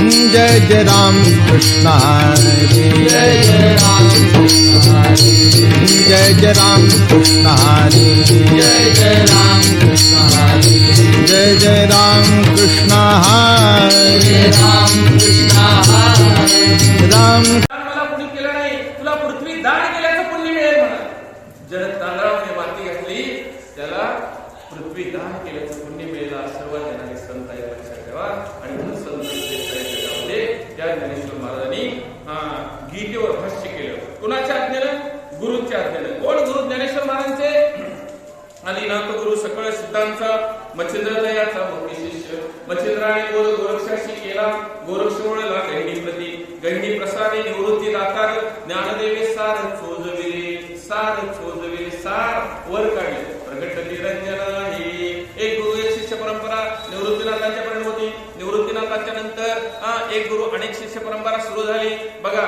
जय जय राम कृष्ण हरे जय जय राम कृष्ण हरे जय जय राम कृष्ण हरे जय जय राम कृष्ण हरे जय जय राम कृष्ण हरे राम कृष्ण हरे राम मला पुण्य केलं नाही, तुला पृथ्वी दान केल्याचं पुण्य मिळेल म्हणा. जर तांदळामध्ये माती घातली त्याला पृथ्वी दान केल्याचं पुण्य मिळेल. सर्वात जणांनी संत आहे लक्षात ठेवा. आणि म्हणून संत जगामध्ये त्या ज्ञानेश्वर महाराजांनी गीतेवर भाष्य केलं. कुणाच्या आज्ञेनं? गुरुच्या आज्ञेनं. कोण गुरु? ज्ञानेश्वर महाराजांचे आदिनाथ गुरु सकळ सिद्धांचा मच्छिंद्रयाचा मोठी शिष्य. मच्छिंद्राने बोध गोरक्षाशी केला, गोरक्ष वळला गहिणी प्रती. गहिणी प्रसादे निवृत्ती दातार ज्ञानदेवे सार चोजविले, सार चोजविले, सार वर काढले. प्रगट निरंजन हे एक गुरु एक शिष्य परंपरा निवृत्तीनाथांच्या पर्यंत होती. निवृत्तीनाथांच्या नंतर एक गुरु अनेक शिष्य परंपरा सुरू झाली. बघा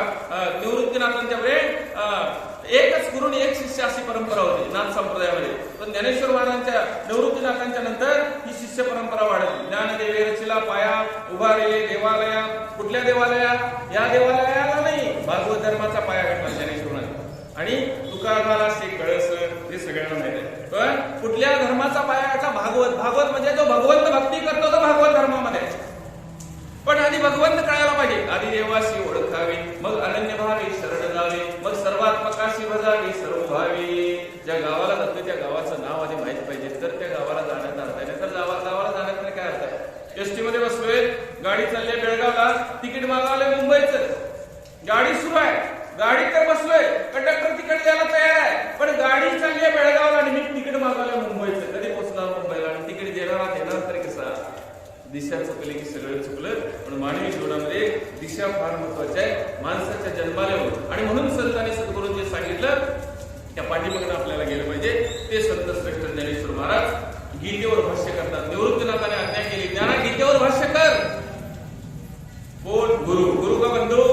निवृत्तीनाथांच्या वेळे एकच गुरु आणि एक शिष्य अशी परंपरा होती नाथ संप्रदायामध्ये. पण ज्ञानेश्वर महाराजांच्या निवृत्तीनाथांच्या नंतर ही शिष्य परंपरा वाढली. ज्ञानदेवे रचिला पाया उभारले देवालया. कुठल्या देवालया? या देवालयाला नाही, भागवत धर्माचा पाया घातला ज्ञानेश्वर महाराज. आणि तुकारामाला से कळस हे सगळ्यांना माहिती आहे. पण कुठल्या धर्माचा पाया घातला? भागवत. भागवत म्हणजे जो भगवंत भक्ती करतो तो भागवत धर्मामध्ये. पण आधी भगवंत कळायला पाहिजे. आधी देवाशी ओळखावे, मग अनन्य भावे शरण जावे, मग सर्वात्मकाशी भजावे सर्व भावे. ज्या गावाला जातो त्या गावाचं नाव आधी माहित पाहिजे, तर त्या गावाला जाण्याचा अर्थ आहे. तर गावाला जाण्याचा काय अर्थ आहे? एसटी मध्ये बसलोय, गाडी चालली मुंबईला, तिकीट मागवलंय मुंबईचं, गाडी सुरू आहे, गाडीत तर बसलोय, कंडक्टर तिकीट द्यायला तयार आहे, पण गाडी चालली आहे बेळगावला आणि मी तिकीट मागवलंय मुंबईचं. कधी पोहोचणार मुंबईला? आणि तिकीट देणार तरी कसा? दिशा चुकली की सगळं चुकलं. पण मानवी जीवनामध्ये दिशा फार महत्वाची आहे माणसाच्या जन्माला. आणि म्हणून संतांनी सद्गुरू जे सांगितलं त्या पाठीमागून आपल्याला गेलं पाहिजे. ते संत श्रेष्ठ ज्ञानेश्वर महाराज गीतेवर भाष्य करतात. निवृत्तीनाथाने आज्ञा केली, ज्ञाना गीतेवर भाष्य कर. कोण? गुरु. गुरु का बंधू?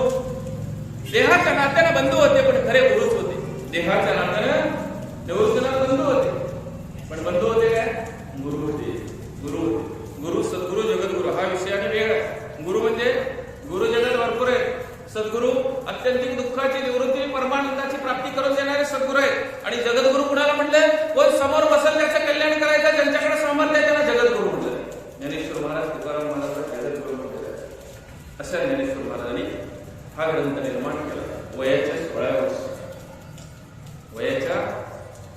देहाच्या नात्याने बंधू होते पण खरे गुरुच होते. देहाच्या नात्यानं निवृत्तीनाथ बंधू होते पण बंधू होते काय? गुरु होते. गुरु होते. गुरु सद्गुरु जगद्गुरु हा विषय आणि वेगळा आहे. गुरु म्हणजे गुरु जगत भरपूर आहे. सद्गुरु अत्यंतिक दुःखाची निवृत्ती परमानंदाची प्राप्ती करून देणारे सद्गुरु आहेत. आणि जगद्गुरु कुणाला म्हणले? कोण समोर बसल त्याचं कल्याण करायचं, ज्यांच्याकडे सामर्थ्य आहे त्यांना जगद्गुरु म्हटलं. ज्ञानेश्वर महाराज तुकाराम महाराज जगद्गुरु म्हटलं. अशा ज्ञानेश्वर महाराजांनी हा ग्रंथ निर्माण केला. वयाच्या 16व्या वर्षी. वयाच्या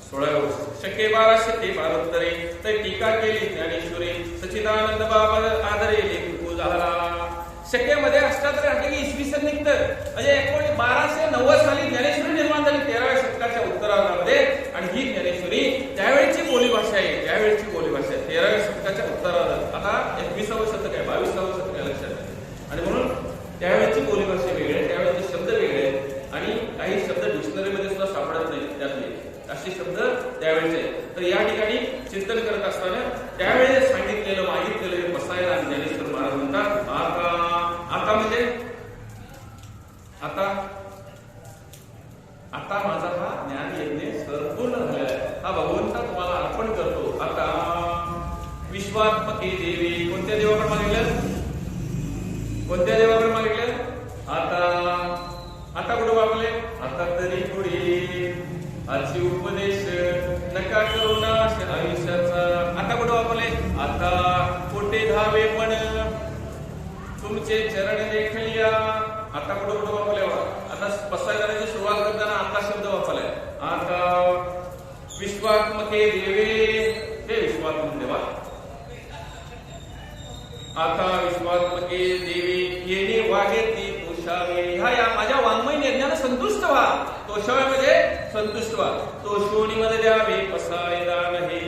16व्या वर्षी. शके 1272 तर टीका केली ज्ञानेश्वरी. सच्चिदानंद बाबा आदरे लेखू झाला. शकेमध्ये अष्टात्तर आठवी इसवी सन निघतं. म्हणजे 1290 साली ज्ञानेश्वरी निर्माण झाली 13व्या शतकाच्या उत्तरार्धामध्ये. आणि ही ज्ञानेश्वरी त्यावेळची बोलीभाषा आहे. त्यावेळची बोलीभाषा आहे 13व्या शतकाच्या उत्तरार्धात. आता 21वं शतक आहे, 22वं शतक आहे लक्षात. आणि म्हणून त्यावेळची बोलीभाषा वेगळी आहे, त्यावेळेचे शब्द वेगळे आहेत. आणि काही शब्द डिक्शनरीमध्ये सुद्धा सापडत नाही त्यातले असे शब्द त्यावेळेचे. तर या ठिकाणी चिंतन करत असताना त्यावेळेस सांगितलेलं मागितलेलं हे बसायला आणि ज्ञानेश्वर महाराज म्हणतात आता म्हणजे आता माझा हा ज्ञान यज्ञ संपूर्ण झालेला आहे. हा भगवंता तुम्हाला अर्पण करतो. आता विश्वात्मके देवी. कोणत्या देवाकडे मागितलं? कोणत्या देवाकडे मागितलं? आता कुठं वापरले? आता तरी पुढे आजची उपदेश नका करू नाश आयुष्याचा. आता कुठं वापरले? आता कोठे धावे पण तुमचे चरण देखलिया. आता कुठं वापरले? आता बसायला सुरुवात करताना आता शब्द वापरलाय. आता विश्वात्मके देवे. हे विश्वात्मक देवा. आता विश्वात्मके देवी येणे वागेती तोषावे. ह्या माझ्या वाङ्मय निर्ज्ञानं संतुष्ट व्हा. तोषाव्यामध्ये संतुष्ट व्हा. तोषोणीमध्ये द्यावे प्रसाद दान हे.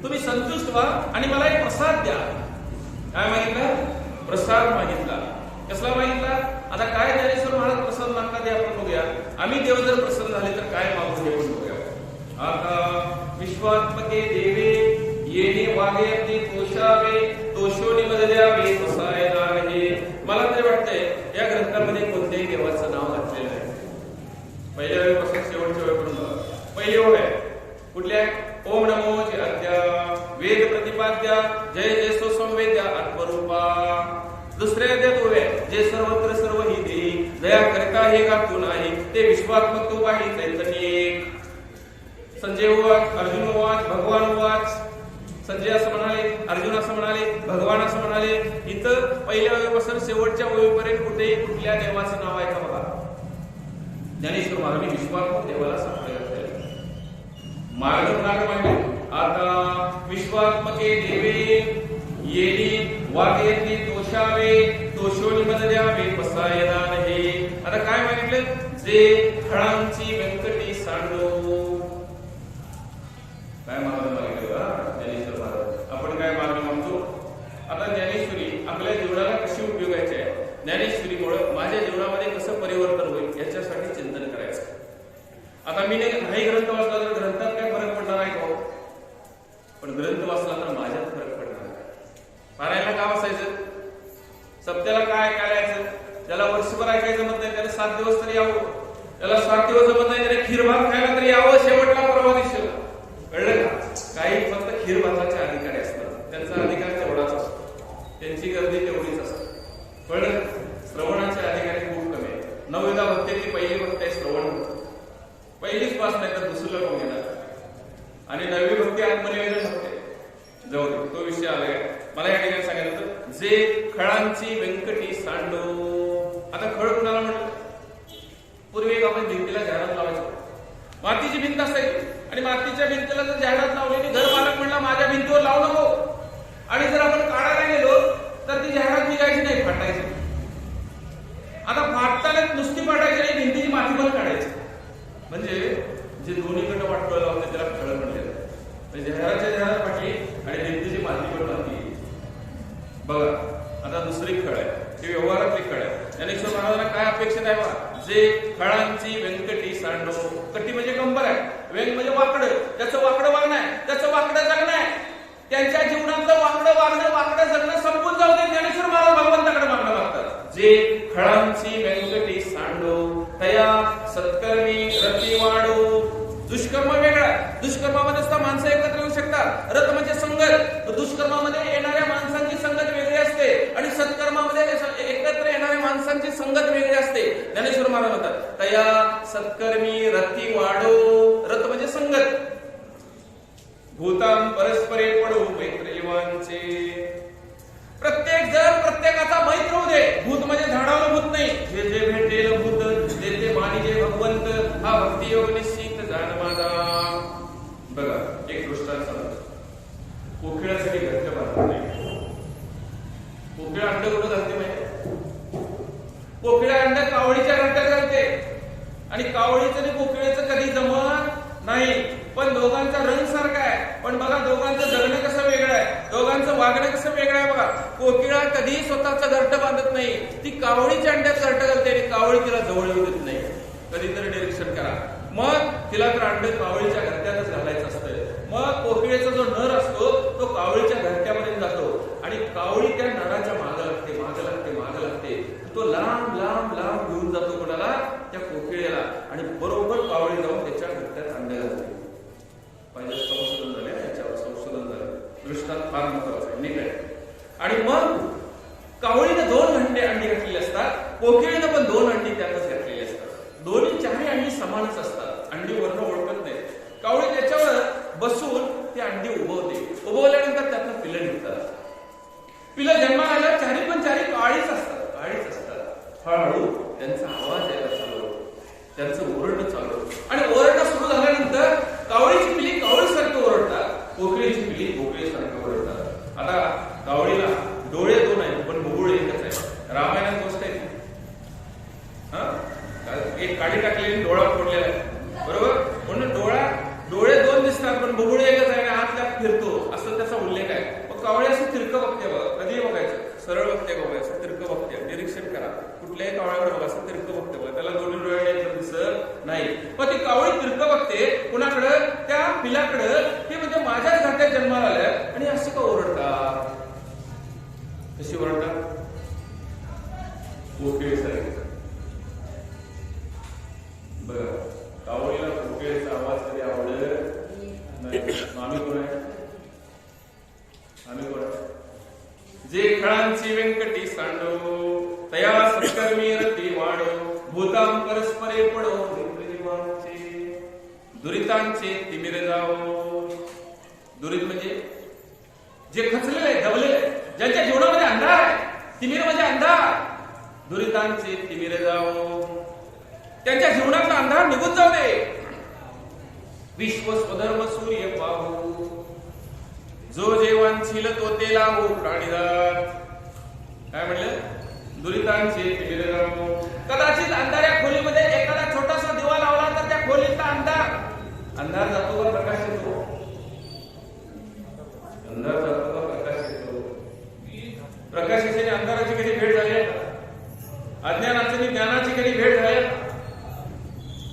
तुम्ही संतुष्ट व्हा आणि मला एक प्रसाद द्या. काय मागितलं? प्रसाद मागितला. कसला मागितला? आता काय ज्ञानेश्वर महाराज प्रसाद मागतात ते आपण बघूया. आम्ही देव जर प्रसन्न झाले तर काय मागू हे पण बघूया. आता विश्वात्मके देवे येणे वागेती तोषावे. तोषोणीमध्ये द्यावे प्रसाद दान हे. मला तरी वाटतंय या ग्रंथामध्ये कोणत्याही देवाचं नाव घातलेलं आहे. पहिल्या वेळेपासून शेवटच्या वेळेपर्यंत पहिली ओळ आहे. कुठल्या? ओम नमो जय वेद प्रतिपाद्या जय जय सो संवेद्या आत्मरूपा. दुसऱ्या अध्यात ओळ आहे जे सर्वत्र सर्व ही देई दया करता हे का तू नाही ते विश्वात्मक तू पाहिली चैतन्य एक. संजय उवाच अर्जुन उवाच भगवान उवाच. संजय असं म्हणाले, अर्जुन असं म्हणाले, भगवान असं म्हणाले. इथं पहिल्या ओळीपासून शेवटच्या ओळीपर्यंत कुठेही कुठल्या देवाचं नाव आहे का बघा. ज्ञानेश्वर महाराजांनी विश्वात्मक देवाला सांगितलं. मार्ग मागे आता विश्वात्मके देवे येली वागेती तोषावे तोषोनी मद द्यावे पसायदान हे. आता काय मागितलं? जे फळांची व्यंकटी सांडो. काय मागणं मागितलं ज्ञानेश्वर महाराज? आपण काय मागणं मागतो? आता ज्ञानेश्वरी आपल्या जीवनाला कशी उपयोगायची आहे, ज्ञानेश्वरीमुळे माझ्या जीवनामध्ये कसं परिवर्तन होईल याच्यासाठी चिंतन करायचं. आता मी नाही ग्रंथ वाचला तर ग्रंथात काय फरक पडणार आहे का? पण ग्रंथ वाचला तर माझ्यात फरक पडणार आहे. पारायला का वाचायचं? सप्त्याला काय ऐकायचं? त्याला वर्षभर ऐकायचं जमत नाही, त्याला 7 दिवस तरी यावं. त्याला 7 दिवस जमत नाही तरी खीर भात खायला तरी यावं शेवटला परवा दिवशीला. कळलं का? काही फक्त खीर भाताचे अधिकारी असतात, त्यांचा अधिकार तेवढाच असतो, त्यांची गर्दी तेवढीच असते. कळलं? श्रवणाचे अधिकारी खूप कमी आहेत. 9विधा भक्तीची पहिली भक्त आहे श्रवण. पहिलीच पास नाही तर दुसरीला कोण घेणार? आणि 9वी भक्ती आत्मनिवेदन भक्ती. जाऊ दे, तो विषय आलाय. मला या ठिकाणी सांगायचं होतं जे खळांची व्यंकटी सांडो. आता खळ कुणाला म्हटलं? पूर्वी एक आपण भिंतीला जाहिरात लावायचो. मातीची भिंत असायची आणि मातीच्या भिंतीला जर जाहिरात लावली, घर मालक म्हणला माझ्या भिंतीवर लावू नको. आणि जर आपण काढायला गेलो तर ती जाहिरात निघायची नाही, फाटायची. आता फाटताना नुसती फाटायची आणि भिंतीची माती पण काढायची. म्हणजे जे दोन्हीकडे वाटोळं लावते त्याला खळ म्हणलेलं. जाहिरात फाटली आणि भिंतीची माती पण माती. बघा आता दुसरी खळ आहे, ती व्यवहारातली खळ आहे. ज्ञानेश्वर महाराजांना काय अपेक्षित आहे बघा? जे फळांची व्यंकटी सांडो. कटी म्हणजे कंबर आहे, व्यंग म्हणजे वाकडं. त्याचं वाकडं वागणं आहे, त्याचं वाकडं जगणं आहे. त्यांच्या जीवनातलं वाकडं वागणं, वाकडं जगणं संपून जाऊ दे. ज्ञानेश्वर महाराज भगवंताकडे मागणं मागतात. जे फळांची व्यंकटी सांडो तया सत्कर्मी रती वाढो. दुष्कर्म वेगळा. दुष्कर्मामध्ये सुद्धा माणसं एकत्र येऊ शकतात. रथ म्हणजे संगत. दुष्कर्मामध्ये येणाऱ्या माणसांची संगत वेगळी असते आणि सत्कर्मामध्ये एकत्र येणाऱ्या माणसांची संगत वेगळी असते. ज्ञानेश्वर महाराज म्हणतात तया सत्कर्मी रती वाढो. रथ म्हणजे संगत. भूतां परस्परे पडो मैत्रीवांचे. प्रत्येक जण प्रत्येकाचा मैत्र होऊ दे. भूत म्हणजे झाडाला भूत नाही. जे जे भेटेल भूत देते मानिजे भगवंत हा भक्ती योग निश्चित जाण माझा. बघा एक दृष्टांत सांगतो. कोकिळासाठी घट्ट बांधत नाही. कोकिळा अंड कुठं घालते माहिती? कोकिळा अंड कावळीच्या घट्टात घालते आणि कावळीचं आणि कोकिळेचं कधी जमत नाही. पण दोघांचा रंग सारखा आहे. पण बघा दोघांचं जगणं कसं वेगळं आहे, दोघांचं वागणं कसं वेगळं आहे. बघा कोकिळा कधी स्वतःचं घरटं बांधत नाही. ती कावळीच्या अंड्यात घरटं घालते आणि कावळी तिला जवळ येऊ देत नाही. कधीतरी निरीक्षण करा. मग तिला तर अंड कावळीच्या घरट्यातच घालायचं असतं. मग कोकिळेचा जो नर असतो तो कावळीच्या घरट्यापर्यंत जातो आणि कावळी त्या नराच्या मागं लागते, मागं लागते, मागं लागते. तो लांब लांब लांब घेऊन जातो कोणाला? त्या कोकिळेला. आणि बरोबर कावळी जाऊन त्याच्या घरट्यात अंड घालते. पाहिजे संशोधन झाले, याच्यावर संशोधन झालं. दृष्टांत फार महत्वाचा आहे, नाही काय? आणि मग कावळीने 2 अंडी घातलेली असतात, कोकिळीनं पण 2 अंडी त्यातच घातलेली असतात. दोन्ही 4 अंडी समानच असतात. अंडी वर्ण ओळखत नाही. कावळी त्याच्यावर बसून ती अंडी उभवते. उभवल्यानंतर त्यातनं पिलं निघतात. पिलं जन्माला आल्यावर 4 पण 4 काळीच असतात, काळीच असतात. हळूहळू त्यांचा आवाज यायला चालू होतो, त्यांचं ओरडणं चालू होतं. आणि ओरडणं सुरू झाल्यानंतर कावळीची पिली कावळीसारखं ओरडतात, कोकिळीची पिली कोकिळीसारखं ओरडतात. आता कावळीला डोळे 2 आहेत पण बुबुळ एकच आहे. रामायणात गोष्ट आहे. एक काडी टाकलेली डोळा फोडलेला आहे, बरोबर? म्हणून डोळे 2 दिसतात पण बुबुळ एकच आहे आणि आत त्यात फिरतो, असं त्याचा उल्लेख आहे. मग कावळी असं तिरकं बघते बघा. कधी बघायचं? सरळ बघते बघायचं, तिरकं बघते. निरीक्षण करा. कुठल्याही कावळ्याकडे बघा, असं तिरकं बघते बघा. त्याला 2 डोळे दिसत नाही. पण ती कावळी तिरकं बघते कुणाकडं? त्या पिलाकडं. ते म्हणजे माझ्याच घरट्यात जन्माला आल्या आणि असं का ओरडतात? कशी ओरडतात? कोकिळीसारखी. बघा कावळीला कोकिळेचा आवाज कधी आवडत नाही. आम्ही कोण आहे? आम्ही कोण आहे? जे खळांची व्यंकटी सांडो तया कर्मी रती वाढ भूतां परस्परे पडो जीवांचे दुरितांचे तिमिर जावो. दुरित म्हणजे जे खचलेले आहे, दबलेले आहे, ज्यांच्या जीवनामध्ये अंधार आहे. तिमिर म्हणजे अंधार. दुरितांचे तिमिर जावो, त्यांच्या जीवनातला अंधार निघून जाऊ दे. विश्व स्वधर्म सूर्य पाहू, जो जेवांशील तो ते लावू प्राणीदार. काय म्हणलं? दुरितांचे तिमिर जावो. कदाचित अंधाऱ्या खोलीमध्ये एखादा छोटासा दिवा लावला तर त्या खोलीतला अंधार जातो का प्रकाश येतो? अंधार जातो का प्रकाश येतो? प्रकाशाची आणि अंधाराची कधी भेट झाली आहे का? अज्ञानाची आणि ज्ञानाची कधी भेट झाली आहे का?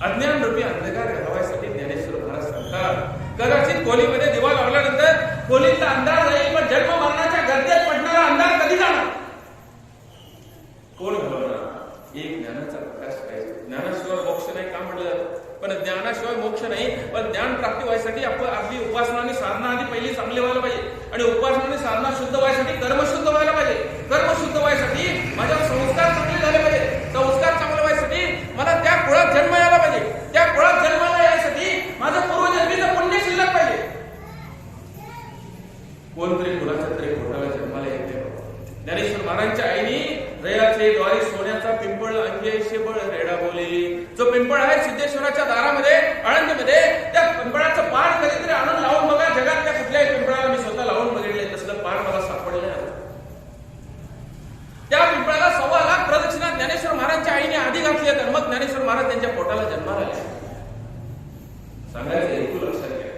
अज्ञान रूपी अंधकार घालवायसाठी ज्ञानेश्वर महाराज सांगतात, कदाचित खोलीमध्ये दिवा लावल्यानंतर खोलीतला अंधार जाईल, पण जन्म मरणाच्या गर्दीत पडणारा अंधार कधी जाणार? कोण घालवणार? एक ज्ञानाचा प्रकाश पाहिजे. ज्ञानाशिवाय मोक्ष नाही का म्हटलं जातं? पण ज्ञानाशिवाय मोक्ष नाही. पण ज्ञान प्राप्ती व्हायसाठी आपण आपली उपासना आणि साधना आधी पहिली चांगली व्हायला पाहिजे. आणि उपासना आणि साधना शुद्ध व्हायसाठी कर्म शुद्ध व्हायला पाहिजे. कर्म शुद्ध व्हायसाठी माझ्यावर संस्कार चांगले झाले पाहिजे. संस्कार चांगले व्हायसाठी मला त्या कुळात जन्म यायला पाहिजे. त्या कुळात जन्माला यायसाठी माझं पूर्वजन्मीचं पुण्य शिल्लक पाहिजे. कोणतरी कुणाच्या तरी पोटाला जन्माला येते. ज्ञानेश्वर महाराजांच्या आईने दयाचे द्वारे सोन्याचा पिंपळ अंगेशे बळ रेडा बोलेली. जो पिंपळ आहे सिद्धेश्वराच्या दारामध्ये आळंदीमध्ये, त्या पिंपळाचं पान कधीतरी आणून लावून बघा. जगातल्या कुठल्याही पिंपळाला मी स्वतः लावून बघितले, तसलं पान मला सापडलं नाही. त्या पिंपळाला 1.25 लाख प्रदक्षिणा ज्ञानेश्वर महाराजांच्या आईने आधी घातली आहे. तर मग ज्ञानेश्वर महाराज त्यांच्या पोटाला जन्माला आले. सांगायचं हेतू लक्षात घ्या.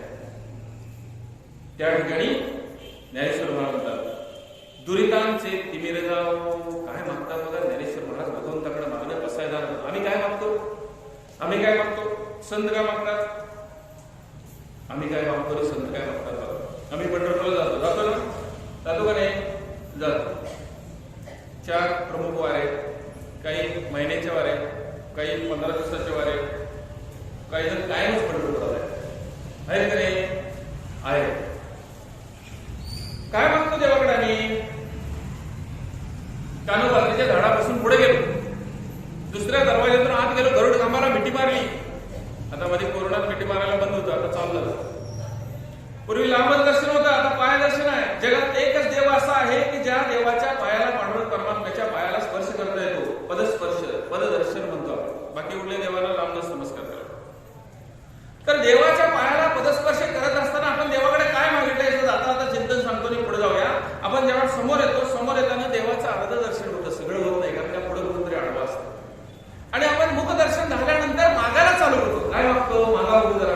त्या ठिकाणी ज्ञानेश्वर महाराज म्हणतात, दुरितांचे तिमिर जावो. काय मागतात बघा ज्ञानेश्वर महाराज भगवंताकडे मागणं बसायला. आम्ही काय मागतो? आम्ही काय मागतो? संत काय मागतात? आम्ही काय मागतो? संत काय मागतात बघा. आम्ही पंढरपूरला जातो ना? जातो का नाही? जातो. 4 प्रमुख वार आहेत. काही महिन्याचे वार आहेत, काही 15 दिवसाचे वार आहेत, काही जण कायमच पंढरपूरला आहेत का नाही? आहे. काय मागतो देवाकडे आम्ही? कानोबाच्या झाडापासून पुढे गेलो, दुसऱ्या दरवाज्यातून आत गेलो, गरुड खांबाला मिठी मारली. आता मध्ये कोरोनात मिठी मारायला बंद होतं, आता चालू झालं. पूर्वी लांबच दर्शन होतं, आता पाय दर्शन आहे. जगात एकच देव असा आहे की ज्या देवाच्या पायाला पांडुरंग परमात्म्याच्या पायाला स्पर्श करता येतो. पदस्पर्श, पददर्शन म्हणतो आपण. बाकी कुठल्या देवाला लांबच नमस्कार करतो. तर देवाच्या पायाला पदस्पर्श करत असताना आपण देवाकडे काय मागितलं याचं आता चिंतन सांगतो आणि पुढे जाऊया. आपण जेव्हा समोर येतो, समोर येताना देवाचं अर्ध दर्शन होतं, सगळं होत नाही, कारण त्या पुढे कुठेतरी आडवा असतं. आणि आपण मुखदर्शन झाल्यानंतर मागायला चालू करतो. काय मागतो? मागा बघू जरा.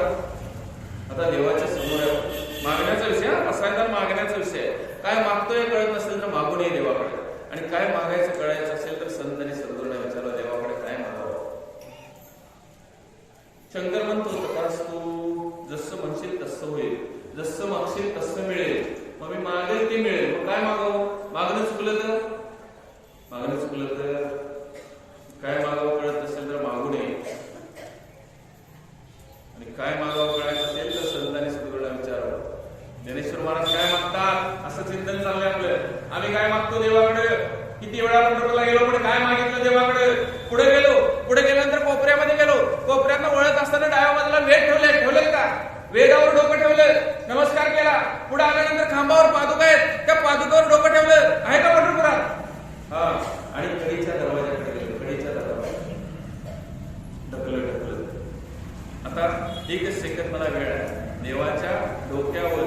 आता देवाच्या समोर आहे, मागण्याचा विषय असायला मागण्याचा विषय. काय मागतोय कळत नसेल तर मागून ये देवाकडे. आणि काय मागायचं कळायचं असेल तर संत आणि सद्गुरूंना विचारलं देवाकडे काय मागावं. शंकर म्हणतो, तथास्तु, जसं म्हणशील तसं होईल, जसं मागशील तसं मिळेल. मग मी मागेल ते मिळेल. मग काय मागावं? मागणं चुकलं तर? मागणं चुकलं तर काय मागावं कळत असेल तर मागू नये. आणि काय मागावं कळायचं असेल तर संत आणि सद्गुरूंना विचारावं. ज्ञानेश्वर महाराज काय मागतात असं चिंतन चाललंय आपलं. आम्ही काय मागतो देवाकडे? किती वेळा पंढरपूरला गेलो, पण काय मागितलं देवाकडे? पुढे गेलो, पुढे गेल्यानंतर कोपऱ्यामध्ये गेलो, कोपऱ्यानं वळत असताना डाव्या बाजूला वेद ठेवले का? वेदावर डोकं ठेवलं, नमस्कार केला. पुढे आल्यानंतर खांबावर पादुका आहेत, त्या पादुकावर डोकं ठेवलं. आहे का पंढरपुरात? हा. आणि कडीच्या दरवाजाकडे गेलो, कडीच्या दरवाजा ढकलत. आता 1 सेकंद मला वेळ आहे. देवाच्या डोक्यावर,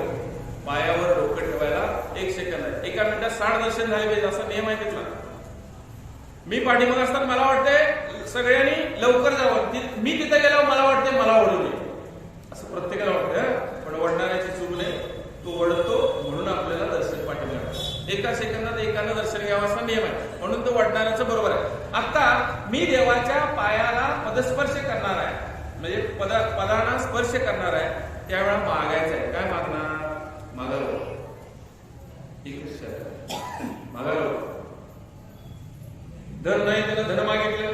पायावर डोकं ठेवायला 1 सेकंद आहे. 1 मिनिटात 60 दर्शन झाले पाहिजे असा नियम आहे तिथला. मी पाठीमाग असताना मला वाटतंय सगळ्यांनी लवकर जावं. मी तिथे गेल्यावर मला वाटतंय मला ओढू नये असं प्रत्येकाला वाटतं. पण ओढणाऱ्याची चूक नाही, तो ओढतो म्हणून आपल्याला दर्शन पाठीमाग 1 सेकंदात एकानं दर्शन घ्यावं असा नियम आहे. म्हणून तो ओढणाऱ्याचं बरोबर आहे. आता मी देवाच्या पायाला पदस्पर्श करणार आहे, म्हणजे पदांना स्पर्श करणार आहे. त्यावेळा मागायचं आहे. काय मागणार? मागावं. मागावं. धन नाही त्यानं धन मागितलं,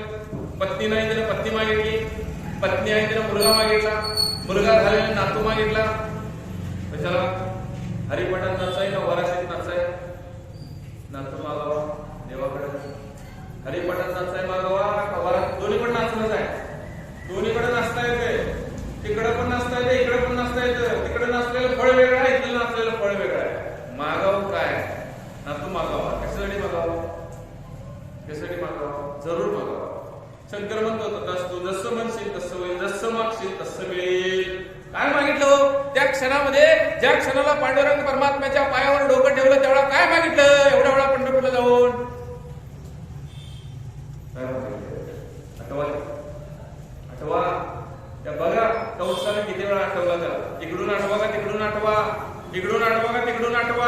पत्नी नाही त्यानं पत्नी मागितली, पत्नी आहे त्यानं मुलगा मागितला, मुलगा झालेला नातू मागितला. कशाला? हरिपाठात नाचाय का वराशीत नाचाय? नातू मागावा देवाकडे. हरिपाठात नाचाय मागवा का वरात दोन्ही पण नाचलंच आहे. दोन्हीकडे नाचता येते, तिकडं पण नाचता येते, इकडे पण नाचता येतं. तिकडे नाचलेलं फळ वेगळं आहे, इकडे नाचलेलं फळ वेगळं आहे. मागाव काय ना तू मागावा. कशासाठी मागावा? कशासाठी मागावा? जरूर मागावा. शंकर म्हणतो होता तू जसं म्हणशील तसं होईल, जसं मागशील तसं मिळेल. काय मागितलं त्या क्षणामध्ये? ज्या क्षणाला पांडुरंग परमात्म्याच्या पायावर डोकं ठेवलं त्यावेळेला काय मागितलं? एवढ्या वेळा पंढरपूरला जाऊन काय मागितलं? आठवा त्या बघा कंसाने किती वेळा आठवला त्याला. इकडून आठवा का तिकडून आठवा, इकडून आठवा का तिकडून आठवा.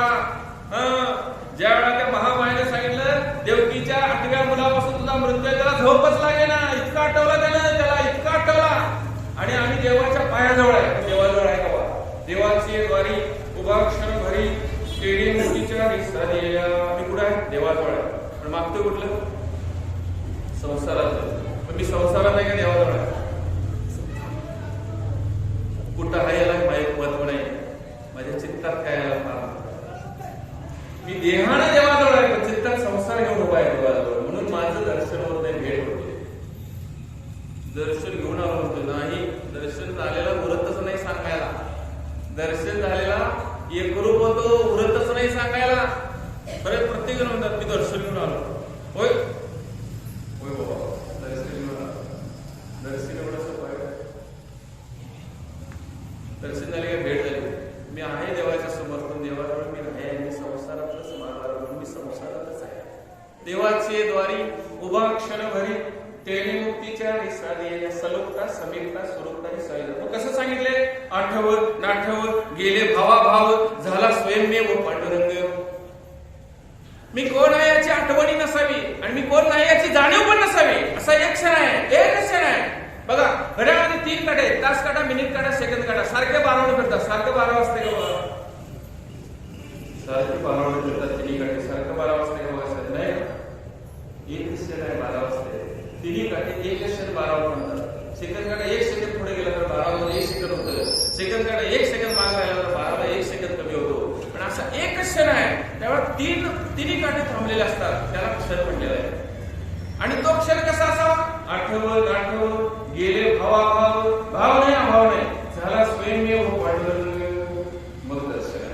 ज्या वेळा त्या महामायेने सांगितलं देवकीच्या 8व्या मुलापासून तुझा मृत्यू आहे, त्याला झोपच लागे ना. इतका आठवला त्यानं, त्याला इतका आठवला. आणि आम्ही देवाच्या पायाजवळ आहे. देवाजवळ आहे का? देवाची द्वारी उभा क्षण भरी केडी मोठीच्या दिसल्या. मी कुठं आहे? देवाजवळ आहे. पण मागतोय कुठलं? संसाराचं. पण मी संसारात नाही का देवाजवळ आहे? कुठं आहे याला माहीत महत्व नाही. माझ्या चित्तात काय आला? मी देहानं देवाजवळ आहे, पण चित्तात संसार घेऊन उभा आहे देवाजवळ. म्हणून माझं दर्शन होत नाही, भेट होते. दर्शन घेऊन आलो होतो नाही. दर्शन झालेला उरतच नाही सांगायला. दर्शन झालेला एकरूप होतो, उरतच नाही सांगायला. बरेच प्रत्येक जण म्हणतात मी दर्शन घेऊन आलो. होय होय बाबा, दर्शन घेऊन आलो. दर्शन एवढं सोपं आहे? दर्शन झाले का भेट झाली? मी आहे देवाच्या समोर, पण देवाजवळ मी नाही. मी संसारातच माझा, मी संसारातच आहे. देवाचे द्वारी उभा क्षण भरी तेने मुक्तीच्या विसादी सलोकता समीपता स्वरूपता विसादी. कसं सांगितले? आठव नाठव गेले भावाभाव झाला स्वयंमेव पांडुरंग. मी कोण आहे याची आठवणी नसावी आणि मी कोण नाही याची जाणीव पण नसावी. असा एक क्षण आहे, एक क्षण आहे. बघा घड्याळामध्ये 3 काटे, तास काटा, मिनिट काटा, सेकंद काटा. सारखे 12 फिरतात. सारखं 12 वाजता का बघा? सारखे 12 फिरतात तिन्ही काटे. सारखं 12 वाजता का बघा? नाही, एक क्षण आहे 12 वाजता. तिन्ही काटे एक क्षण 12 म्हणतात. सेकंद काटा 1 सेकंद पुढे गेला तर 12 मध्ये 1 सेकंद होतं. सेकंद काटा 1 सेकंद मागे राहिला तर 12 ला 1 सेकंद कमी होतो. पण असा एक क्षण आहे, त्यावेळेला तिन्ही काटे थांबलेले असतात. त्याला क्षण म्हटलेला आहे. आणि तो क्षण कसा असावा? आठव नाठव गेले भावाभाव, भाव नाही अभाव नाही, झाला स्वयंमेव पांडुरंग. मग दर्शन,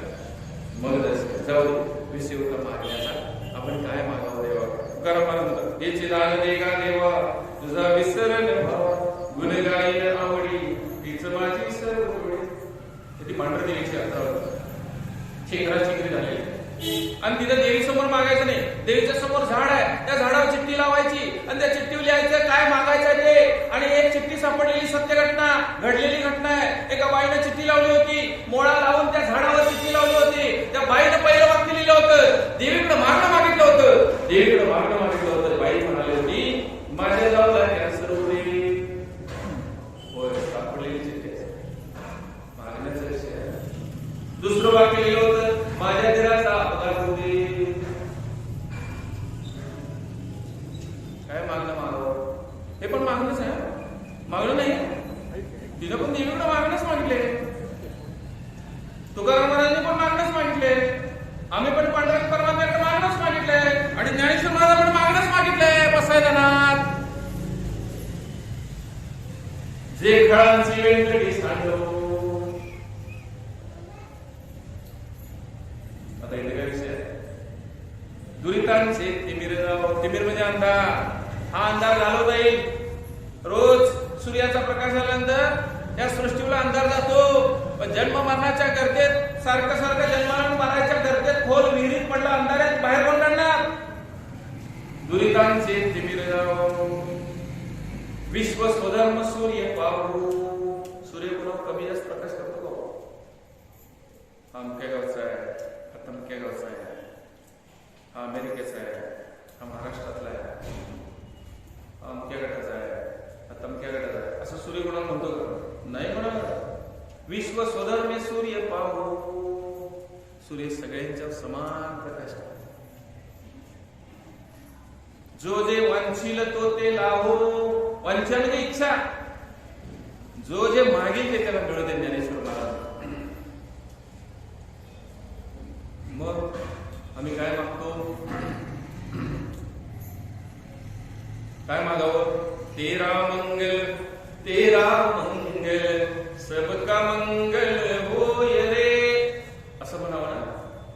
मग दर्शन. जाऊ विषय होता मागण्याचा. आपण काय मागावं देवा? तुकाराम हे चिदान देगा देवा तुझा विसरण भावा, गुण गायन आवडी तीच माझी सर्व जोडी. ती पांढर देवीची यात्रा शेखरा चिकरी झालेली. आणि तिथं देवी समोर मागायचं नाही. देवीच्या समोर झाड आहे, त्या झाडावर चिठ्ठी लावायची आणि त्या चिठ्ठीवर लिहायचं काय मागायचं ते. आणि एक चिठ्ठी सापडलेली सत्य घटना, घडलेली घटना आहे. एका बाईनं चिठ्ठी लावली होती, मोळा लावून त्या झाडावर चिठ्ठी लावली होती. त्या बाईनं पहिलं वाक्य लिहिलं होतं, देवीकडे मागणं मागितलं होतं. देवीकडे मागणं मागितलं होतं. बाई म्हणाली होती माझ्या गावाला कॅन्सर होते. होय, सापडलेली चिठ्ठी मागण्याचं विषय आहे. दुसरं वाक्य लिहिलं होतं माझ्या घराचा अपघात होते. काय मागणं मागावं? हे पण मागणंच आहे. मागणं नाही, तिनं पण देवीकडे मागणंच मागितले. तुकाराम महाराजांनी पण मागणंच मागितले. आम्ही पण पांडुरंग परमात्म्याकडे मागणंच मागितले. आणि ज्ञानेश्वर महाराज पण मागणंच मागितले. बसायदानात जे खळांची वेंकटी सांडव. आता इथे काय विषय आहे? दुरितांचे तिमिर जावं. तिमिर म्हणजे अंधार. हा अंधार घालवता जाईल. रोज सूर्याचा प्रकाश झाल्यानंतर या सृष्टीला अंधार जातो. पण जन्म मरणाच्या गर्दीत सारखं सारखं जन्माला मरायच्या गर्दीत खोल विहिरीत पडला अंधारात बाहेर कोण काढणार? दुरितांचे तिमिर जावं. विश्व स्वधर्म सूर्य पाहू. सूर्य कुणा कमी जास्त प्रकाश करतो का? हा अमक्या गावचा आहे, हा तमक्या गावचा आहे, हा अमेरिकेचा आहे, हा महाराष्ट्रातला आहे, हा अमक्या गटाचा आहे, हा तमक्या गटाचा आहे. असं सूर्य कोणाला म्हणतो का? नाही म्हणा. विश्व स्वधर्मे सूर्य पाहू. सूर्य सगळ्यांच्या समान प्रकाश. जो जे वांछील तो ते लाभो. वांछा म्हणजे इच्छा. जो जे मागील ते त्याला मिळू दे. ज्ञानेश्वर महाराज. मग आम्ही काय मागतो? काय मागावं? तेरा मंगल सबका मंगल होय रे, असं म्हणावं ना?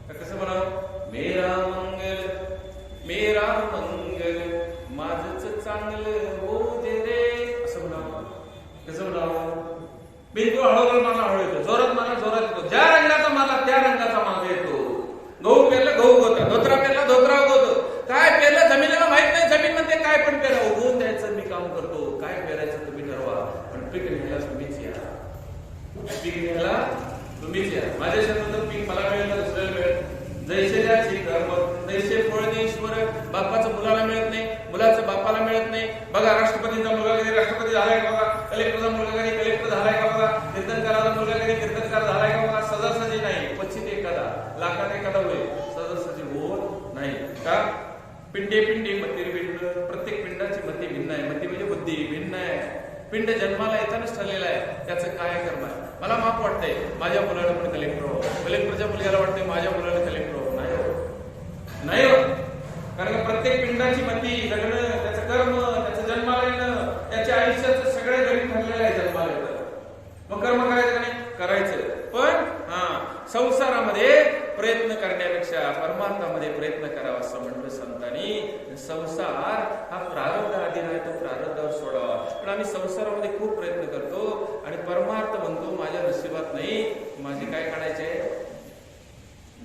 का कसं म्हणावं? मेरा मंगल माझंच चांगलं हो दे रे, असं म्हणावं. कसं म्हणावं? बिलकुल हळूहळू मला हळू येतो, जोरात मला जोरात येतो. ज्या रंगाचा मला त्या रंगाचा मागे येतो. गहू पेरलं गहू उगवतं, धोत्रा पेरला धोत्रा उगवतो. काय पेरलं जमिनीला माहित नाही, जमीन म्हणते काय पण पेरा, उगवून द्यायचं मी काम करतो. काय पेरायचं तुम्ही ठरवा, पण पीक घ्यायला तुम्हीच या. पीक घ्यायला तुम्हीच या. माझ्या शेतातलं पीक मला मिळेल तर दुसऱ्याला मिळेल. जैसे द्याची कर्म तैसे फळ दे ईश्वर. बापाचं मुलाला मिळत नाही, मुलाचं बापाला मिळत नाही. बघा राष्ट्रपतीचा मुलगा कधी राष्ट्रपती झालाय का बघा, कलेक्टरचा मुलगा कधी कलेक्टर झालाय का बघा, कीर्तनकाराचा मुलगा कधी कीर्तनकार झालाय का बघा. सहजासहजी नाही, क्वचित एखादा, लाखात एखादा होईल, सहजासहजी होत नाही. का? पिंडे मतिर्भिन्न. प्रत्येक पिंडाची मती भिन्न आहे. मती म्हणजे बुद्धी भिन्न आहे. पिंड जन्माला येतानाच ठरलेला आहे, त्याचं काय कर्म आहे. मला माफ वाटतंय माझ्या मुलाला पण कलेक्टर हो, कलेक्टरच्या मुलग्याला वाटतंय माझ्या मुलाला कलेक्टर हो. नाही हो. कारण का प्रत्येक पिंडाची मती जगणं, त्याचं कर्म, त्याचं जन्माला येणं, त्याच्या आयुष्याचं सगळं गणित ठरलेलं आहे जन्माला येतं. मग कर्म करायचं का नाही? करायचं. पण संसारामध्ये प्रयत्न करण्यापेक्षा परमार्थामध्ये प्रयत्न करावा असं म्हणलं संतांनी. संसार हा प्रारब्ध आधी नाही, तो प्रारब्धावर सोडावा. पण आम्ही संसारामध्ये खूप प्रयत्न करतो आणि परमार्थ म्हणतो माझ्या नशिबात नाही. माझे काय काढायचे?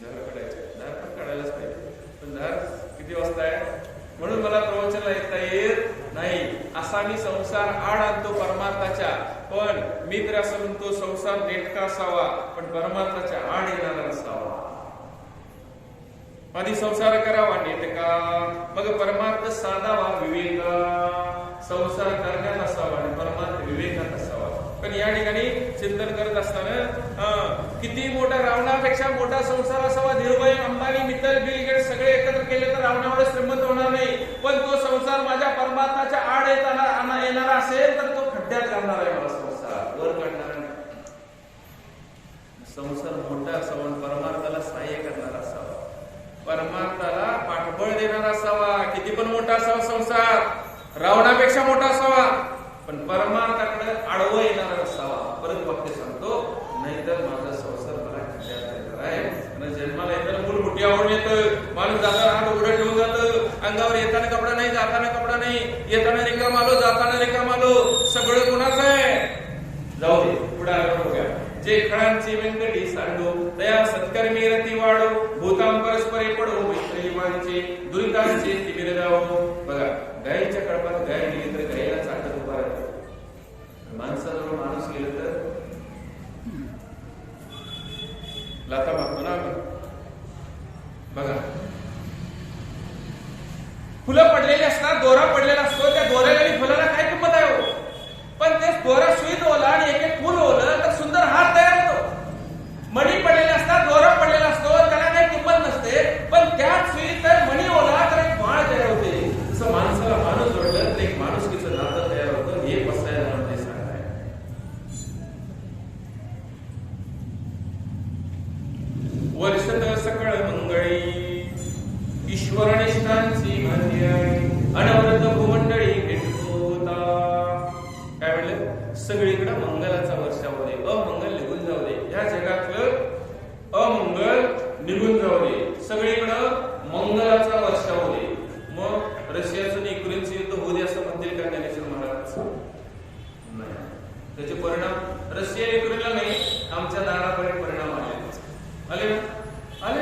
दार काढायचे. दार पण काढायलाच पाहिजे, पण दार किती वाजता आहे म्हणून मला प्रवचनाला येता येत नाही. असा मी संसार आड आणतो परमार्थाच्या. पण मी तर असं म्हणतो संसार नेटका असावा, पण परमार्थाच्या आड येणारा नसावा. आधी संसार करावा नेटका, मग परमार्थ साधावा विवेका. संसार करण्यात असावा आणि परमार्थ विवेकात असावा. पण या ठिकाणी चिंतन करत असताना किती मोठा, रावणापेक्षा मोठा संसार असावा. धीरुभाई अंबानी, मित्तल, बिल गेट्स सगळे एकत्र केले तर रावणावर श्रीमंत होणार नाही. पण तो संसार माझ्या परमार्थाच्या आड येणारा असेल तर तो खड्ड्यात घालणार आहे. मला संसार वर काढणार नाही. संसार मोठा असावा, परमार्थाला सहाय्य करणारा असावा, परमार्थाला पाठबळ देणारा असावा. किती पण मोठा असावा संसार, रावणापेक्षा मोठा असावा, पण परमार्थाकडे आडवं येणारा असावा. परत वाक्य सांगतो, नाहीतर माझा संसार मला खड्ड्यात येणार आहे. जन्माला येताना मूल मोठी आवडून येतं, माणूस जाताना हात उघडं ठेवून जातं, अंगावर येताना कपडा नाही, जाताना कपडा नाही, येताना रिकाम आलो, जाताना रिकाम आलो. सगळं कुणाचं आहे? जाऊ दे, पुढे आलो बघा. जे खळांची व्यंकटी सांडो, तया सत्कर्मी रती वाढो, भूतां परस्परे पडो, मैत्रिमांचे दुरितांचे तिमिर जावो. बघा, गायीच्या कळपात गाय गेली तर गायीला चाटत उभा राहतो. माणसाजवळ माणूस गेलं तर लाथा मागतो ना. बघा, फुलं पडलेली असतात, दोरा पडलेला असतो, त्या दोऱ्याला आणि फुलाला काय किंमत आहे हो? पण ते दोरा सुईत ओला आणि एक एक फुल ओलं तर सुंदर हार तयार होतो. मणी पडलेले असतात, दोरा पडलेला असतो, त्याला काही किंमत नसते, पण त्याच सुईत तर मणी ओला तर एक माळ तयार होते. जसं माणसाला माणूस जोडलं तर एक माणुसकीचं नातं तयार होतं. हे बसायला म्हणते सांगाय. वर्षत सकळ मंगळी ईश्वरनिष्ठांची मान्याई, अनवरत भूमंडळी भेटोता. काय म्हणलं? सगळीकडे मंगलाचा वर्षा होऊ दे, अमंगल निघून जाऊ दे. या जगातलं अमंगल निघून जाऊ दे, सगळीकडं मंगलाचा वर्षा होऊ दे. मग रशियाचं आणि युक्रेनचं युद्ध होऊ दे असं म्हणतील का ज्ञानेश्वर महाराज? नाही. त्याचे परिणाम रशिया युक्रेनला नाही, आमच्या दारापर्यंत परिणाम आले आले.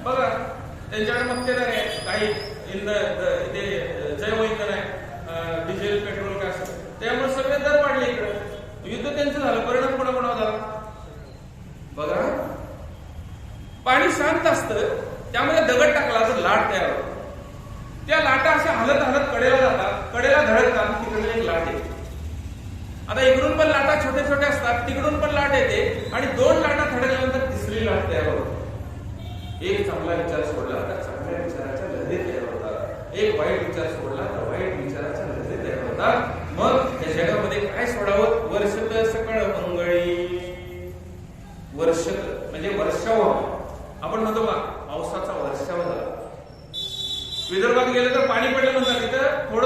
बघा, त्यांच्याकडे मक्तेदार आहे, काही इंधन ते जैव इंधन आहे, डिझेल पेट्रोल काय असं, त्यामुळे सगळे दर वाढले इकडे. युद्ध त्यांचं झालं, परिणाम कोणाकोणावर झाला? बघा, पाणी शांत असतं, त्यामध्ये दगड टाकला तर लाट तयार होतो. त्या लाटा अशा हलत हलत कडेला जातात, कडेला धडकतात, तिकडे एक लाट येते. आता इकडून पण लाटा छोट्या छोट्या असतात, तिकडून पण लाट येते आणि दोन लाटा धडकल्यानंतर तिसरी लाट तयार होते. एक चांगला विचार सोडला तर चांगल्या विचाराच्या लहरी तयार होतात, एक वाईट विचार सोडला तर वाईट विचाराच्या लहरी तयार होतात. मग त्या जगामध्ये काय सोडावं? वर्षत सकळ मंगळी. वर्षत म्हणजे वर्षाव. आपण म्हणतो का पावसाचा वर्षाव झाला. विदर्भात गेलं तर पाणी पडलं म्हणतात, तिथं थोडं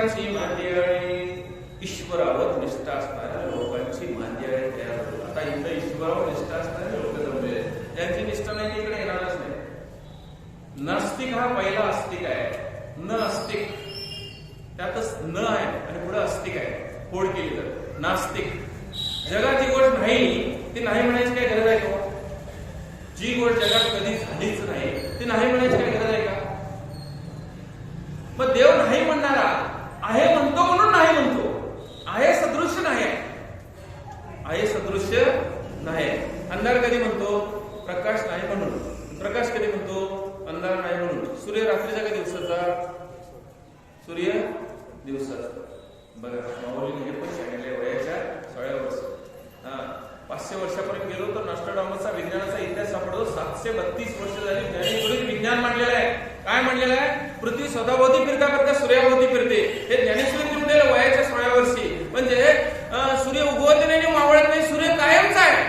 निष्ठांची मांदियाळी, ईश्वरावर निष्ठा असणाऱ्या लोकांची मांदियाळी तयार होते. आता इथं ईश्वरावर निष्ठा असणारे लोक जमले, त्यांची निष्ठा नाही की इकडे येणारच नाही. नास्तिक हा पहिला आस्तिक आहे. न आस्तिक त्यातच न आहे आणि पुढे आस्तिक आहे. फोड केली तर नास्तिक. जगात जी गोष्ट नाही ती नाही म्हणायची काय गरज आहे का? जी गोष्ट जगात कधी झालीच नाही ती नाही म्हणायची काय गरज आहे का? मग देव नाही म्हणणारा आहे म्हणतो म्हणून नाही म्हणतो. आहे सदृश्य नाही. आहे सदृश्य नाही. अंधार कधी म्हणतो? प्रकाश नाही म्हणून. प्रकाश कधी म्हणतो? अंधार नाही म्हणून. सूर्य रात्रीचा का दिवसाचा? सूर्य दिवसाचा. बघा माऊलीने पण सांगितले वयाच्या 16 वर्ष. 500 वर्षापर्यंत गेलो तर नॉस्ट्राडामसचा विज्ञानाचा इतिहास सापडतो. 732 वर्ष झाली ज्ञानेश्वरी विज्ञान मांडलेलं आहे. काय मांडलेलं आहे? पृथ्वी स्वतःभोवती फिरता फिरता सूर्याभोवती फिरते. हे ज्ञानेश्वरी लिहून वयाच्या 16 वर्षी. म्हणजे सूर्य उगवत नाही, मावळत नाही, सूर्य कायमचा आहे.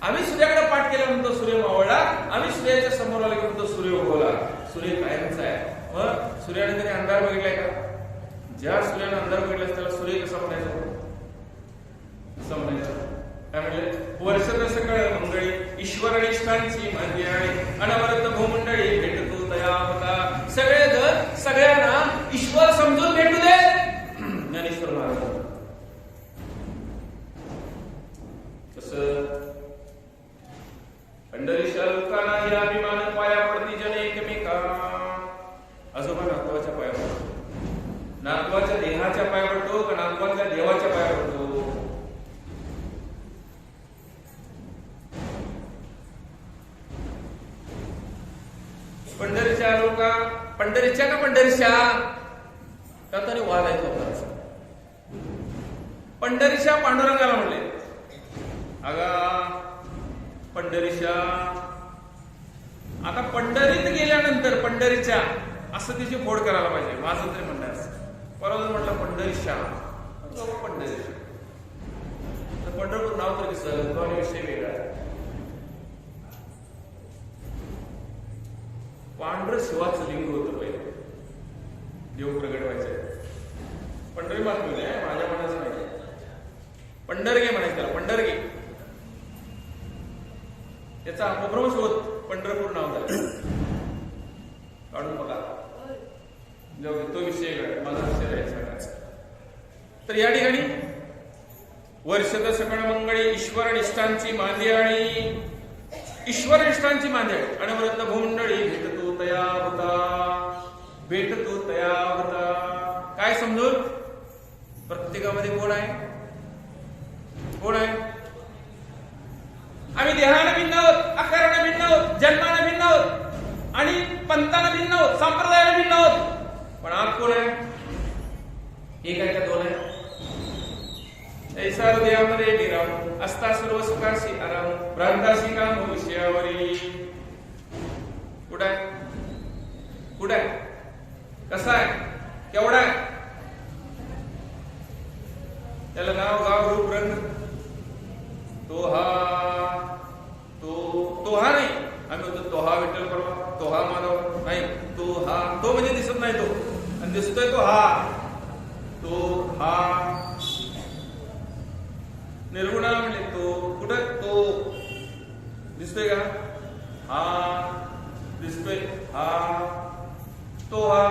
आम्ही सूर्याकडे पाठ केला म्हणतो सूर्य मावळला, आम्ही सूर्याच्या समोर आले म्हणतो सूर्य उगवला. सूर्य कायमचा आहे. मग सूर्याने तरी अंधार बघितलाय का? ज्या सूर्याने अंधार बघितला त्याला सूर्य कसा म्हणायचा? कसं म्हणायचं? काय म्हणले? वर्षद सकळ मंगळी, ईश्वर निष्ठांची मांदियाळी, अनवरत भूमंडळी भेटतो तया होता. सगळे जण सगळ्यांना ईश्वर समजून भेटू दे. ज्ञानेश्वर महाराज कसं? पंढरीच्या लोकांना या अभिमान पाया पडती जन एकमेका. आजोबा नातवाच्या पाया पडतो, नातवाच्या देहाच्या पाया पडतो का नातवाच्या देवाच्या पाया पडतो? पंढरीच्या लोका पंढरीच्या का पंढरीच्या का तरी वाद आहे लोकांचा. पंढरीच्या पांडुरंगाला म्हणले अगा पंढरीच्या. आता पंढरीत गेल्यानंतर पंढरीच्या असं तिची फोड करायला पाहिजे. माझं तरी म्हणणं असं. परत म्हटलं पंढरीच्या पंढरीच्या तर पंढरपूर नाव तर दिसलं तो आणि विषय वेगळा आहे. पांढर शिवाचं लिंग होतं पहिले. देव प्रगट व्हायचं. पंढरी मात्र माझ्या मनाचं नाही. पंढरगे म्हणायचं त्याला. पंढरगे त्याचा अपभ्रंश होत पंढरपूर नाव झालं. काढून बघा तो विषय माझा विषय राहायचा. तर या ठिकाणी वर्षद सकळ मंगळी, ईश्वर निष्ठांची मांदियाळी, ईश्वर निष्ठांची मांदियाळी, अनवरत भूमंडळी भेटतो तया होता. भेटतो तया होता. काय समजून? प्रत्येकामध्ये कोण आहे? कोण आहे? आम्ही देहानं भिन्न आहोत, आकारानं भिन्न आहोत, जन्मानं भिन्न आहोत आणि पंथानं भिन्न आहोत, संप्रदायानं भिन्न आहोत. पण आत कोण आहे? एक आहे का दोन आहे? ऐसा हृदयामध्ये निराम असता सर्व सुखाशी आराम, भ्रांताशी काम विषयावरी. कुठं आहे? कुठं आहे? कसा आहे? केवढा आहे? त्याला नाव गाव रूप रंग. तो हा नाही. आम्ही होतो तो हा विठ्ठल परवा, तो हा माधव नाही. तो हा, तो म्हणजे दिसत नाही तो आणि दिसतोय तो हा. तो हा निर्गुणाला म्हणजे तो. कुठं तो दिसतोय का? हा दिसतोय. हा तो हा,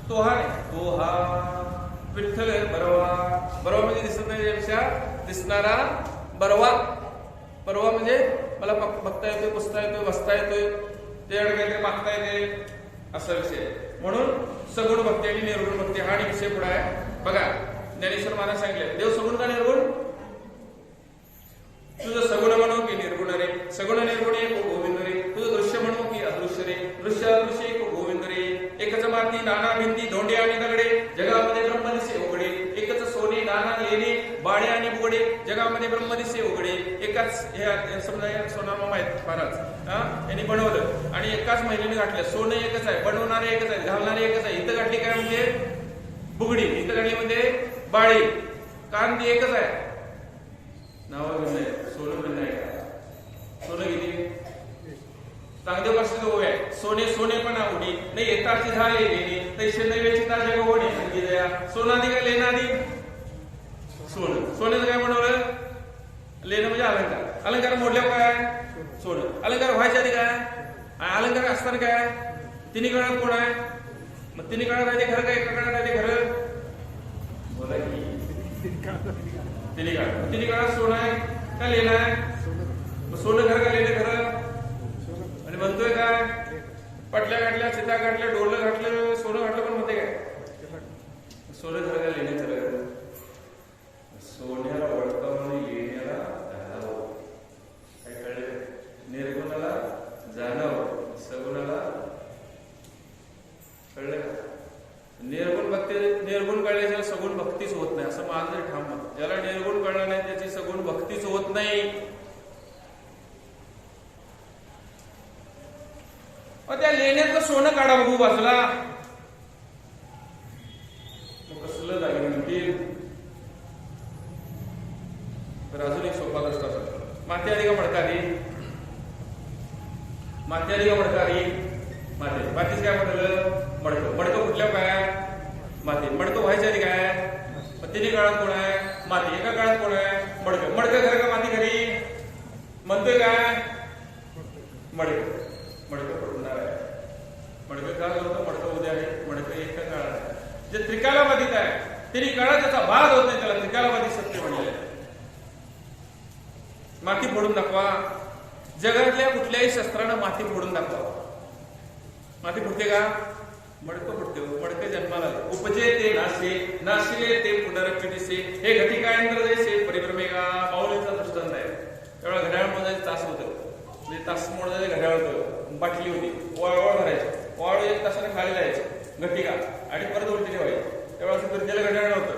तो हा नाही. तो हा विठ्ठल बरवा. बरवा म्हणजे दिसत नाही त्यापेक्षा दिसणारा बरवा. बरवा म्हणजे मला बघता येतोय, पुसता येतोय, बसता येतोय, ते काहीतरी मागता येते असा विषय. म्हणून सगुण भक्ती आणि निर्गुण भक्ती हा विषय पुढे आहे. बघा ज्ञानेश्वर महाराज सांगितले देव सगुण का निर्गुण? तुझं सगुण म्हणू की निर्गुण रे, सगुण निर्गुण एक गोविंद रे. तुझं दृश्य म्हणू की अदृश्य रे, दृश्य अदृश्य एक गोविंद रे. एकच माती नाना भिंती धोंडे आणि दगडे, जगामध्ये ब्रह्मदिसे उघडे. एकच सोने नाना लेणे बाळे आणि बुगडे, जगामध्ये ब्रह्मदिसे उघडे. एकाच हे समजा सोनामामा आहेत महाराज, यांनी बनवलं आणि एकाच महिलेने घातलं. सोनं एकच आहे, बनवणारे एकच आहे, घालणारे एकच आहे. इथं घातली काय म्हणजे बुगडी, इथं घातली म्हणजे बाळी. कांती एकच आहे, नाव भिन्न आहे. सोनं भिन्न आहे का? सोनं किती? चांगदेव कसले ओव्या सोने सोने पण आवडी नाही येताची झाले लेणे तैसे नैवेची ताजे गोडी अंगी दया सोनादी काय लेनादी सोनं सोन्याचं काय बनवलं लेणं म्हणजे अलंकार अलंकार मोडल्यावर काय सोनं अलंकार व्हायच्या आधी काय अलंकार असताना काय तिन्ही काळात कोण आहे मग तिन्ही काळात राहते घर काय एका काळात राहते घर बोला की तिन्ही काळात सोनं आहे का लेणं आहे मग सोनं घर का लेणं घर आणि म्हणतोय काय पटल्या घातल्या चिता घातल्या डोलं घातलं सोनं घातलं पण म्हणते काय सोनं घर का लेणं घर सोन्याला ओळखावं येण्याला जाणावं काय कळलं निर्गुणाला जाणावं सगुणाला कळलं का निर्गुण भक्ती निर्गुण कळल्याशिवाय सगुण भक्तीच होत नाही असं माझं तरी ठाम मत ज्याला निर्गुण कळलं नाही त्याची सगुण भक्तीच होत नाही त्या लेण्यातलं सोनं काढा बघू बाजूला कसलं जागे म्हणतील तर अजून एक सोपा गोष्ट असतो माती आली का मडकारी माती आली का मडकारी माती मातीच काय म्हटलं मडकं मडकं कुठल्या काय माती मडकं व्हायच्या आधी काय तिन्ही काळात कोण आहे माती एका काळात कोण आहे मडकं मडकं घर का माती घरी म्हणतोय काय मडकं मडकं पडणार आहे मडकं काळ होतं मडकं उद्या आहे मडकं एका काळात आहे जे त्रिकालाबाधित आहे तिन्ही काळात त्याचा भाग होत नाही त्याला त्रिकालाबाधित सत्य म्हणलेलं आहे माती फोडून दाखवा जगातल्या कुठल्याही शस्त्रानं माती फोडून दाखवा माती फुटते का मडकं फुटते मडकं जन्माला आले उपजे ते नाशे नाशिले ते पुनरपिटिसे हे घटिका इंद्रदेशे परिभ्रमेगा माऊलीचा दृष्टांत आहे तेव्हा घड्याळ मोजायचं तास होतं म्हणजे तास मोजायचं घड्याळ होतं बाटली होती वळ भरायची वळ एक तासाने खाली जायचं घटिका आणि परत उलटी ठेवायची तेव्हा असं फिरतेलं घड्याळ नव्हतं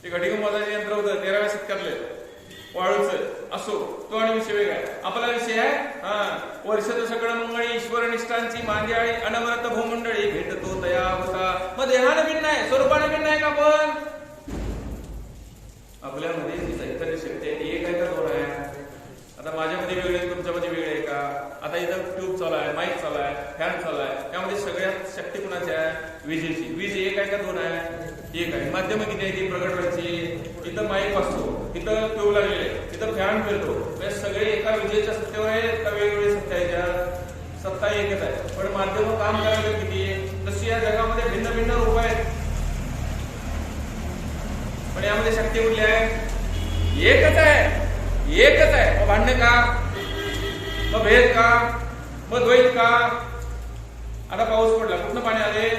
ते घटिका मोजायचं यंत्र होतं 13व्या शतकातले वाळूच असो तो आणि विषय वेगळा आपला विषय आहे वर्षाचं सगळं मंगळी ईश्वर निष्ठांची मांदियाळी अनवरत भूमंडळी भेटतो तया होता मग देहानं भिन्न आहे स्वरूपानं भिन्न आहे का आपण आपल्यामध्ये जी चैतन्य शक्ती आहे ती एक आहे का दोन आहे आता माझ्यामध्ये वेगळे आहे तुमच्यामध्ये वेगळे आहे का आता इथं ट्यूब चालू आहे माईक चालू आहे फॅन चालू आहे त्यामध्ये सगळ्यात शक्ती कुणाची आहे विजेची वीज एक आहे का दोन आहे एक आहे माध्यम किती आहे ती प्रगट व्हायची इथं माईक वाजतो इथं ट्यूब लागलेले इथं फॅन फिरतो म्हणजे सगळे एका विजेच्या सत्तेवर आहे का वेगवेगळी सत्ता आहे त्या सत्ता एकच आहे पण माध्यम काम करायला किती आहे तशी या जगामध्ये भिन्न भिन्न रूप आहेत पण यामध्ये शक्ती कुठली आहे एकच आहे एकच आहे मग भांडण का मग भेद का मग द्वैत का आता पाऊस पडला कुठनं पाणी आले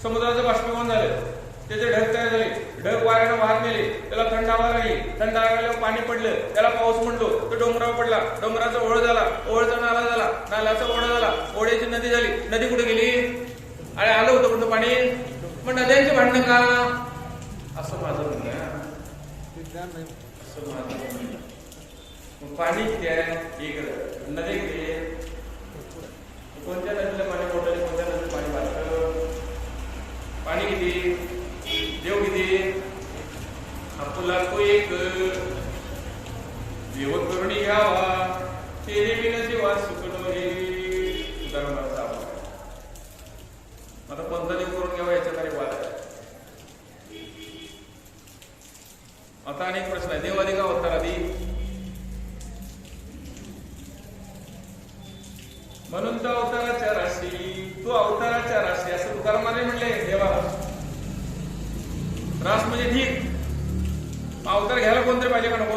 समुद्राचं बाष्पीभवन झालं त्याचे ढग तयार झाले ढग वाऱ्यानं वाहत नेले त्याला थंड हवा लागली थंड हवा लागल्यावर पाणी पडलं त्याला पाऊस म्हणलो तो डोंगरावर पडला डोंगराचा ओढ झाला ओढचा नाला झाला नाल्याचा ओढा झाला ओढ्याची नदी झाली नदी कुठे गेली आणि आलं होतं कुठं पाणी मग नद्यांचे भांडण का असं माझं म्हणणं आहे असं माझं म्हणणं पाणी किती आहे एक नदी किती आहे कोणत्या नदीला पाणी मोठं कोणत्या नदीला पाणी वाटतं पाणी किती देव किती आपला तो एक देव करुणी घ्यावा तेरे विना जेव्हा सुकलो हे उदाहरणार्थ आता कोणता देव करून घ्यावा याच्या काही वाद आहे आता अनेक प्रश्न आहे देव आधी का अवतार आधी म्हणून तो अवताराच्या राशी तो अवताराच्या राशी असं तुकारामाने म्हणले देवाला रास म्हणजे ठीक अवतार घ्यायला कोणतरी पाहिजे का नको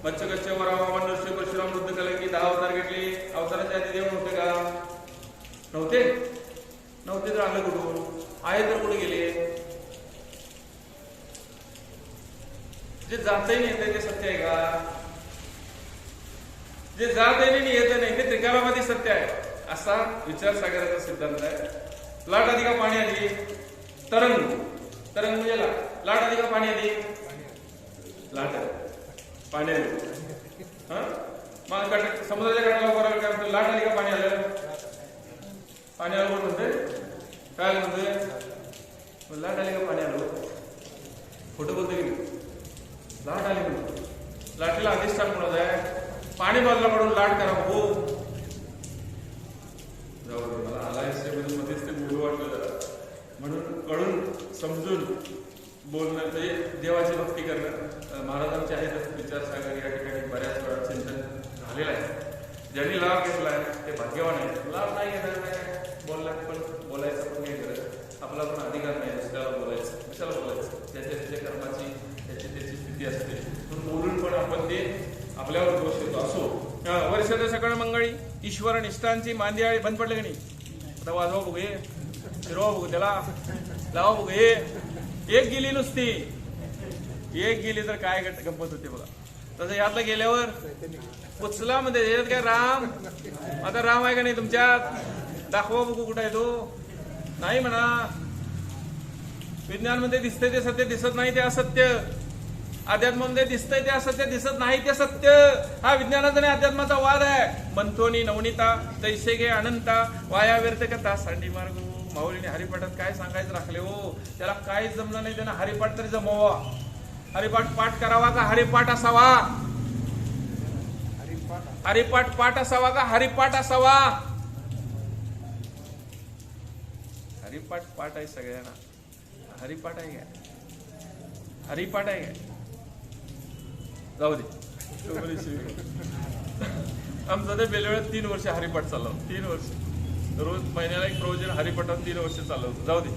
मत्स्यकश्य वराह नृसिंह परशुराम वृद्ध केलं की 10 अवतार घेतले अवताराच्या आधी देव नव्हते का नव्हते नव्हते तर आलं कुठून आहे तर कुठे गेले जे जातही नाही ते सत्य आहे का जे जात आहे नाही येत नाही ते त्रिकालामध्ये सत्य आहे असा विचारसागराचा सिद्धांत आहे लाट आधी का पाणी आली तरंग तरंग म्हणजे लाट आधी का पाणी आली लाट पाणी आली मग समुद्राच्या काठाला बरोबर काय म्हणतो लाट आली का पाणी आलं पाणी आलं कोण म्हणते काय म्हणतोय लाट आली का पाणी आलं खोटं बोलतो की लाट आली म्हणतो लाटेला अधिष्ठान कोणाचं आहे पाणी बाजूला पडून लाट करा हो बोलणं म्हणजे देवाची भक्ती करणं महाराजांचे आहेत विचारसागर या ठिकाणी बऱ्याच वेळा चिंतन झालेलं आहे. ज्यांनी लाभ घेतला आहे ते भाग्यवान आहे. लाभ नाही घेणार नाही बोलण्यात पण बोलायचं पण काही गरज आपला पण अधिकार नाही दुसऱ्याला बोलायचं कशाला बोलायचं ज्याच्या त्याच्या कर्माची त्याची त्याची स्थिती असते पण बोलून पण आपण ते आपल्यावर दोष येतो. असो वर्षाचं सकाळ मंगळी ईश्वर निष्ठांची मांदियाळी बंद पडले की नाही. आता वाजवा बघू हे फिरवा बघू त्याला लावा बघू हे एक गेली नुसती एक गेली तर काय गंमत होते बघा. तसं यातलं गेल्यावर उचला मध्ये याच्यात काय राम आता राम आहे का नाही तुमच्यात दाखवा बघू कुठं आहे तो. नाही म्हणा विज्ञान मध्ये दिसतंय ते सत्य दिसत नाही ते असत्य. अध्यात्मामध्ये दिसतंय ते असत्य दिसत नाही ते सत्य. हा विज्ञानाचा आणि अध्यात्माचा वाद आहे. मंथोनी नवनीता तैसे गे अनंता वाया व्यर्थ कथा सांडी मार्ग. माऊलीने हरिपाठात काय सांगायचं राखले हो. त्याला काहीच जमलं नाही त्यानं हरिपाठ तरी जमवा. हरिपाठ पाठ करावा का हरिपाठ असावा. हरिपाठ पाठ असावा का हरिपाठ असावा. हरिपाठ पाठ आहे सगळ्यांना. हरिपाठ आहे काय हरिपाठ आहे काय जाऊ दे. आमचं ते बेलवेळात 3 वर्ष हरिपाठ चालवलं. 3 वर्ष रोज महिन्याला एक प्रवचन हरिपाठात 3 वर्ष चालवतो. जाऊ दे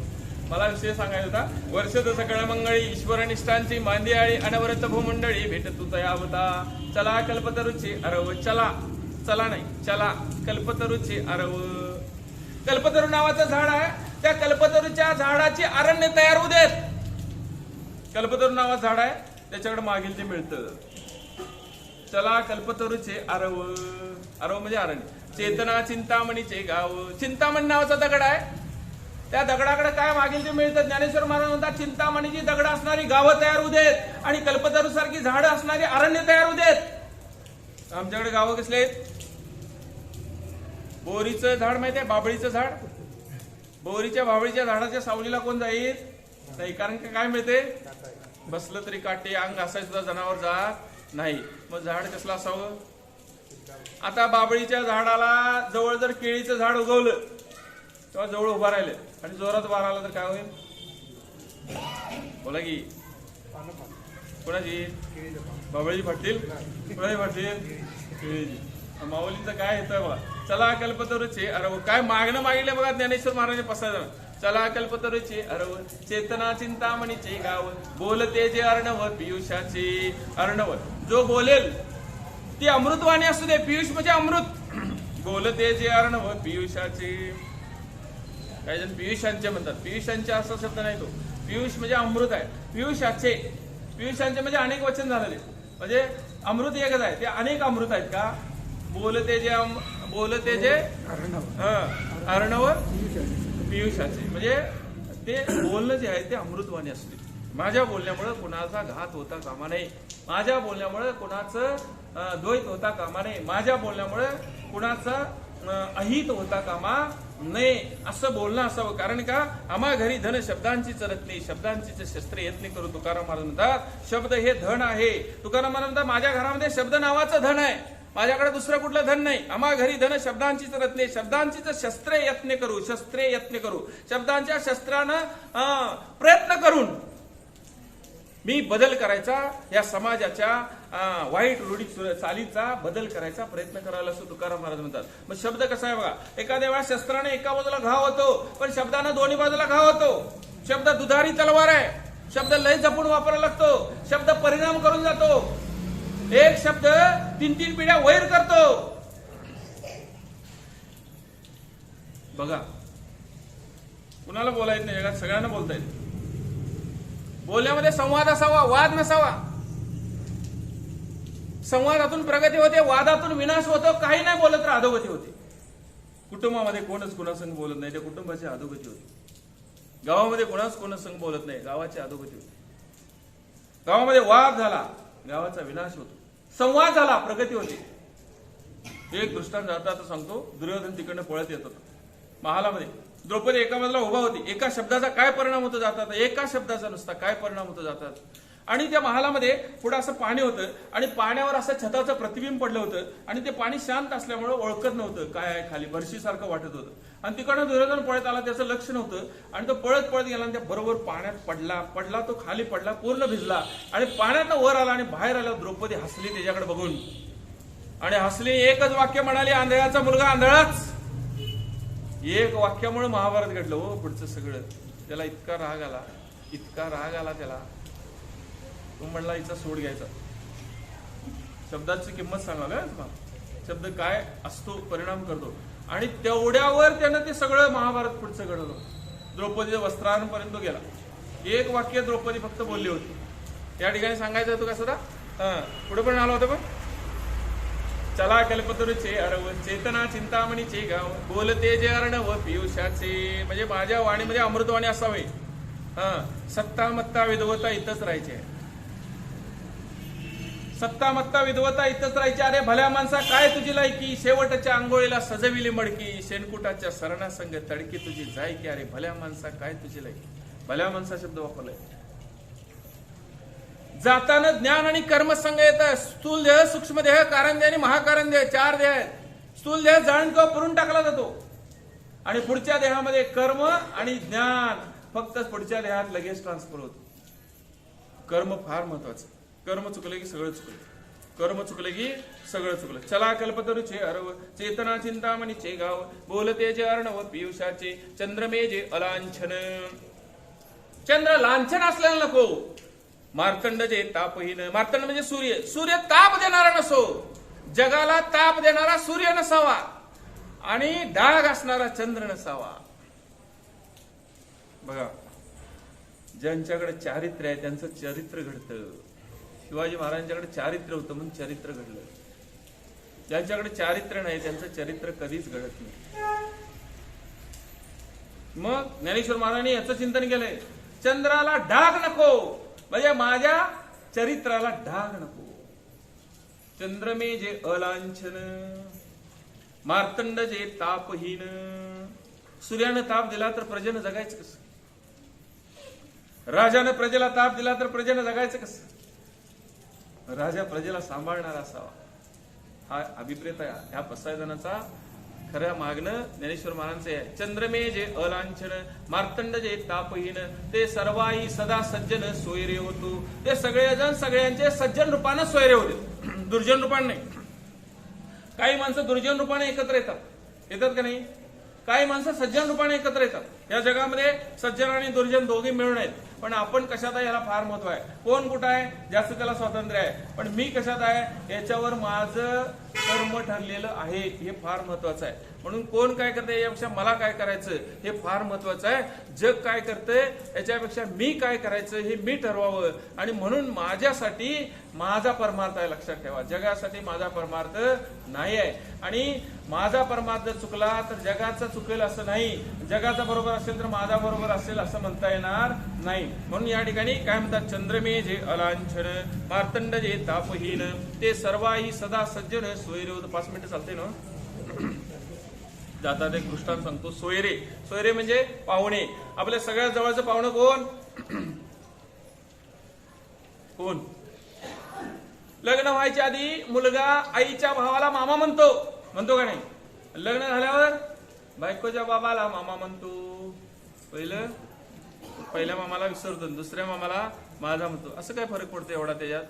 मला विषय सांगायचा होता. वर्षद सकाळ मंगळी ईश्वर निष्ठांची मांदियाळी अनवरत भूमंडळी भेट तू तयावता. चला कल्पतरुची अरव चला चला नाही चला कल्पतरुची अरव. कल्पतरू नावाचं झाड आहे. त्या कल्पतरूच्या झाडाची अरण्य तयार होऊ देत. कल्पतरू नावाचं झाड आहे त्याच्याकडे मागील ते मिळतं. चला कल्पतरूचे अरव. अरव म्हणजे अरण्य. चेतना चिंतामणीचे गाव. चिंतामणी नावाचा दगड आहे. त्या दगडाकडे काय मागील ते मिळतं. ज्ञानेश्वर महाराज म्हणतात चिंतामणीची दगड असणारी गावं तयार होऊ देत आणि कल्पतरू सारखी झाडं असणारी अरण्य तयार होऊ देत. आमच्याकडे गावं कसले आहेत. बोरीचं झाड माहिती आहे बाबळीचं झाड. बोरीच्या बाबळीच्या झाडाच्या सावलीला कोण जाईल नाही. कारण काय मिळते बसलं तरी काटे अंग घासाय सुद्धा जनावर जात नाही. मग झाड कसलं असावं. आता बाबळीच्या झाडाला जवळ जर केळीचं झाड उगवलं तेव्हा जवळ उभा राहिले आणि जोरात वारा आला तर काय होईल. बोला की कोणाची बाबळीची फाटतील कोणाची फाटतील केळीची. माऊलीचं काय येतं बघा. चला कल्पतरूचे अरव. काय मागणं मागितलं बघा ज्ञानेश्वर महाराजांनी पसायचं. चला कल्पतरूचे अरव चेतना चिंतामणीचे गाव. बोलते जे अर्णव पियुषाचे अर्णव. जो बोलेल ती अमृतवाणी असू दे. पियुष म्हणजे अमृत. बोलते जे अर्णव पियुषाचे. काही जण पियुषांचे म्हणतात. पियुषांचे असा शब्द नाही तो. पियुष म्हणजे अमृत आहे. पियुषाचे पियुषांचे म्हणजे अनेक वचन झालेले म्हणजे अमृत एकच आहे. ते अनेक अमृत आहेत का. बोलते जे अर्णव पियुषाचे म्हणजे ते बोलणं जे आहे ते अमृतवाणी असते. माझ्या बोलण्यामुळे कुणाचा घात होता कामा नये. माझ्या बोलण्यामुळे कुणाचं द्वैत होता कामा नये. माझ्या बोलण्यामुळे कुणाचा अहित होता कामा नये असं बोलणं असावं. कारण का आम्हा घरी धन शब्दांची रत्ने शब्दांची शस्त्रे यत्ने करू. तुकाराम महाराज म्हणतात शब्द हे धन आहे. तुकाराम महाराज म्हणतात माझ्या घरामध्ये शब्द नावाचं धन आहे. माझ्याकडे दुसरं कुठलं धन नाही. आम्हा घरी धन शब्दांचीच रत्ने शब्दांचीच शस्त्रे यत्ने करू. शस्त्रे यत्ने करू. शब्दांच्या शस्त्रानं प्रयत्न करून मी बदल करायचा. या समाजाच्या वाईट रूढी चालीचा बदल करायचा प्रयत्न करायला असं तुकाराम महाराज म्हणतात. मग शब्द कसा आहे बघा. एखाद्या वेळा शस्त्राने एका बाजूला घाव होतो पण शब्दानं दोन्ही बाजूला घाव होतो. शब्द दुधारी तलवार आहे. शब्द लय जपून वापरायला लागतो. शब्द परिणाम करून जातो. एक शब्द 3-3 पिढ्या वैर करतो. बघा कुणाला बोलायचं नाही जगात सगळ्यांना बोलता येत. बोलण्यामध्ये संवाद असावा वाद नसावा. संवादातून प्रगती होते वादातून विनाश होतो. काही नाही बोलत तर अधोगती होते. कुटुंबामध्ये कोणच कोणासंग बोलत नाही त्या कुटुंबाची अधोगती होते. गावामध्ये कोणाच कोणासंग बोलत नाही गावाची अधोगती होते. गावामध्ये वाद झाला गावाचा विनाश होतो. संवाद झाला प्रगती होते. एक दृष्टांत जाता सांगतो. दुर्योधन तिकडनं पळत येत होता महालामध्ये. द्रौपदी एका बाजूला उभा होती. एका शब्दाचा काय परिणाम होतो जातात. एका शब्दाचा नुसता काय परिणाम होतो जातात. आणि त्या महालामध्ये पुढे असं पाणी होतं आणि पाण्यावर असं छताचं प्रतिबिंब पडलं होतं आणि ते पाणी शांत असल्यामुळे ओळखत नव्हतं काय आहे खाली, बरशीसारखं वाटत होतं. आणि तिकडनं दुर्योधन पळत आला, त्याचं लक्ष नव्हतं आणि तो पळत पळत गेला आणि त्या बरोबर पाण्यात पडला तो खाली पडला, पूर्ण भिजला आणि पाण्यातनं वर आला आणि बाहेर आल्यावर द्रौपदी हसली त्याच्याकडे बघून आणि हसली. एकच वाक्य म्हणाली, आंधळ्याचा मुलगा आंधळाच. एक वाक्यामुळे महाभारत घडलं हो पुढचं सगळं. त्याला इतका राग आला त्याला, तो म्हणला हिचा सोड घ्यायचा. शब्दाची किंमत सांगाल शब्द काय असतो, परिणाम करतो. आणि तेवढ्यावर त्यानं ते सगळं महाभारत पुढचं घडवलं. द्रौपदीच्या वस्त्रांपर्यंत गेला. एक वाक्य द्रौपदी फक्त बोलली होती. त्या ठिकाणी सांगायचं होतं कसं हा पुढे पण आलं होतं पण चला कल्पतरूचे अरव चेतना चिंतामणीचे गाव बोलते जे अर्णव पियुषाचे. म्हणजे माझ्या वाणीमध्ये अमृतवाणी असावे. सत्ता मत्ता विधवता इथंच राहायचे. सत्ता मत्ता विधवता इथंच राहायची. अरे भल्या माणसा काय तुझी लायकी, शेवटच्या आंघोळीला सजविली मडकी, शेणकुटाच्या सरणासंग तडकी तुझी जाय की. अरे भल्या माणसा काय तुझी लायकी. भल्या माणसा शब्द वापरलाय. जाताना ज्ञान आणि कर्म संघ येतात. स्थूल देह, सूक्ष्म देह, कारण देह आणि महाकारण देह, 4 देह आहेत. स्थूल देह जाण किंवा पुरून टाकला जातो आणि पुढच्या देहामध्ये कर्म आणि ज्ञान फक्त पुढच्या देहात लगेच ट्रान्सफर होतो. कर्म फार महत्वाचं. कर्म चुकलं की सगळं चुकलं. कर्म चुकलं की सगळं चुकलं. चला कल्पतरूचे अरव चेतना चिंतामणीचे गाव बोलते जे अर्णव पियुषाचे चंद्रमे जे अलांछन. चंद्र लांछन असलेला नको. मार्तंड जे तापहीन. मार्तंड म्हणजे सूर्य. सूर्य ताप देणारा नसो. जगाला ताप देणारा सूर्य नसावा आणि डाग असणारा चंद्र नसावा. बघा ज्यांच्याकडे चारित्र्य आहे त्यांचं चरित्र घडतं. शिवाजी महाराजांच्याकडे चारित्र्य होतं म्हणून चरित्र घडलं. ज्यांच्याकडे चारित्र्य नाही त्यांचं चरित्र कधीच घडत नाही. मग ज्ञानेश्वर महाराजांनी याचं चिंतन केलंय. चंद्राला डाग नको म्हणजे माझ्या चरित्राला डाग नको. चंद्रमे जे अलांछन मार्तंड जे तापहीन. सूर्यानं ताप दिला तर प्रजेनं जगायचं कसं. राजानं प्रजेला ताप दिला तर प्रजेनं जगायचं कसं. राजा प्रजेला सांभाळणारा असावा हा अभिप्रेत आहे. ह्या 5 जणांचा खऱ्या मागणं ज्ञानेश्वर महाराजांचे आहे. चंद्रमे जे अलांछन मार्तंड जे तापहीन ते सर्वाही सदा सज्जन सोयरे होतो. ते सगळेजण सगळ्यांचे सज्जन रूपानं सोयरे होते, दुर्जन रूपाने नाही. काही माणसं दुर्जन रूपाने एकत्र येतात का नाही. काही माणसं सज्जन रूपाने एकत्र येतात. या जगामध्ये सज्जन आणि दुर्जन दोघे मिळून आहेत. पण आपण कशात आहे याला फार महत्व आहे. कोण कुठं आहे जास्त त्याला स्वातंत्र्य आहे, पण मी कशात आहे याच्यावर माझं कर्म ठरलेलं आहे हे फार महत्वाचं आहे. म्हणून कोण काय करते यापेक्षा मला काय करायचं हे फार महत्वाचं आहे. जग काय करतंय याच्यापेक्षा मी काय करायचं हे मी ठरवावं. आणि म्हणून माझ्यासाठी माझा परमार्थ आहे. लक्षात ठेवा, जगासाठी माझा परमार्थ नाही आहे. आणि माझा परमार्थ चुकला तर जगाचा चुकेल असं नाही. जगाचा बरोबर असेल तर माझा बरोबर असेल असं म्हणता येणार नाही. म्हणून या ठिकाणी काय म्हणतात, चंद्रमे जे अलांछन मार्तंड जे तापहीन ते सर्वाही सदा सज्जन सोयरे होत. 5 मिनिटं चालते ना. जातात एक दृष्टांत सांगतो. सोयरे, सोयरे म्हणजे पाहुणे. आपल्या सगळ्यात जवळचं पाहुणं कोण कोण. लग्न व्हायच्या आधी मुलगा आईच्या भावाला मामा म्हणतो का नाही. लग्न झाल्यावर बायकोच्या बाबाला मामा म्हणतो. पहिल्या मामाला विसरतो, दुसऱ्या मामाला माझा म्हणतो. असं काय फरक पडतो एवढा त्याच्यात.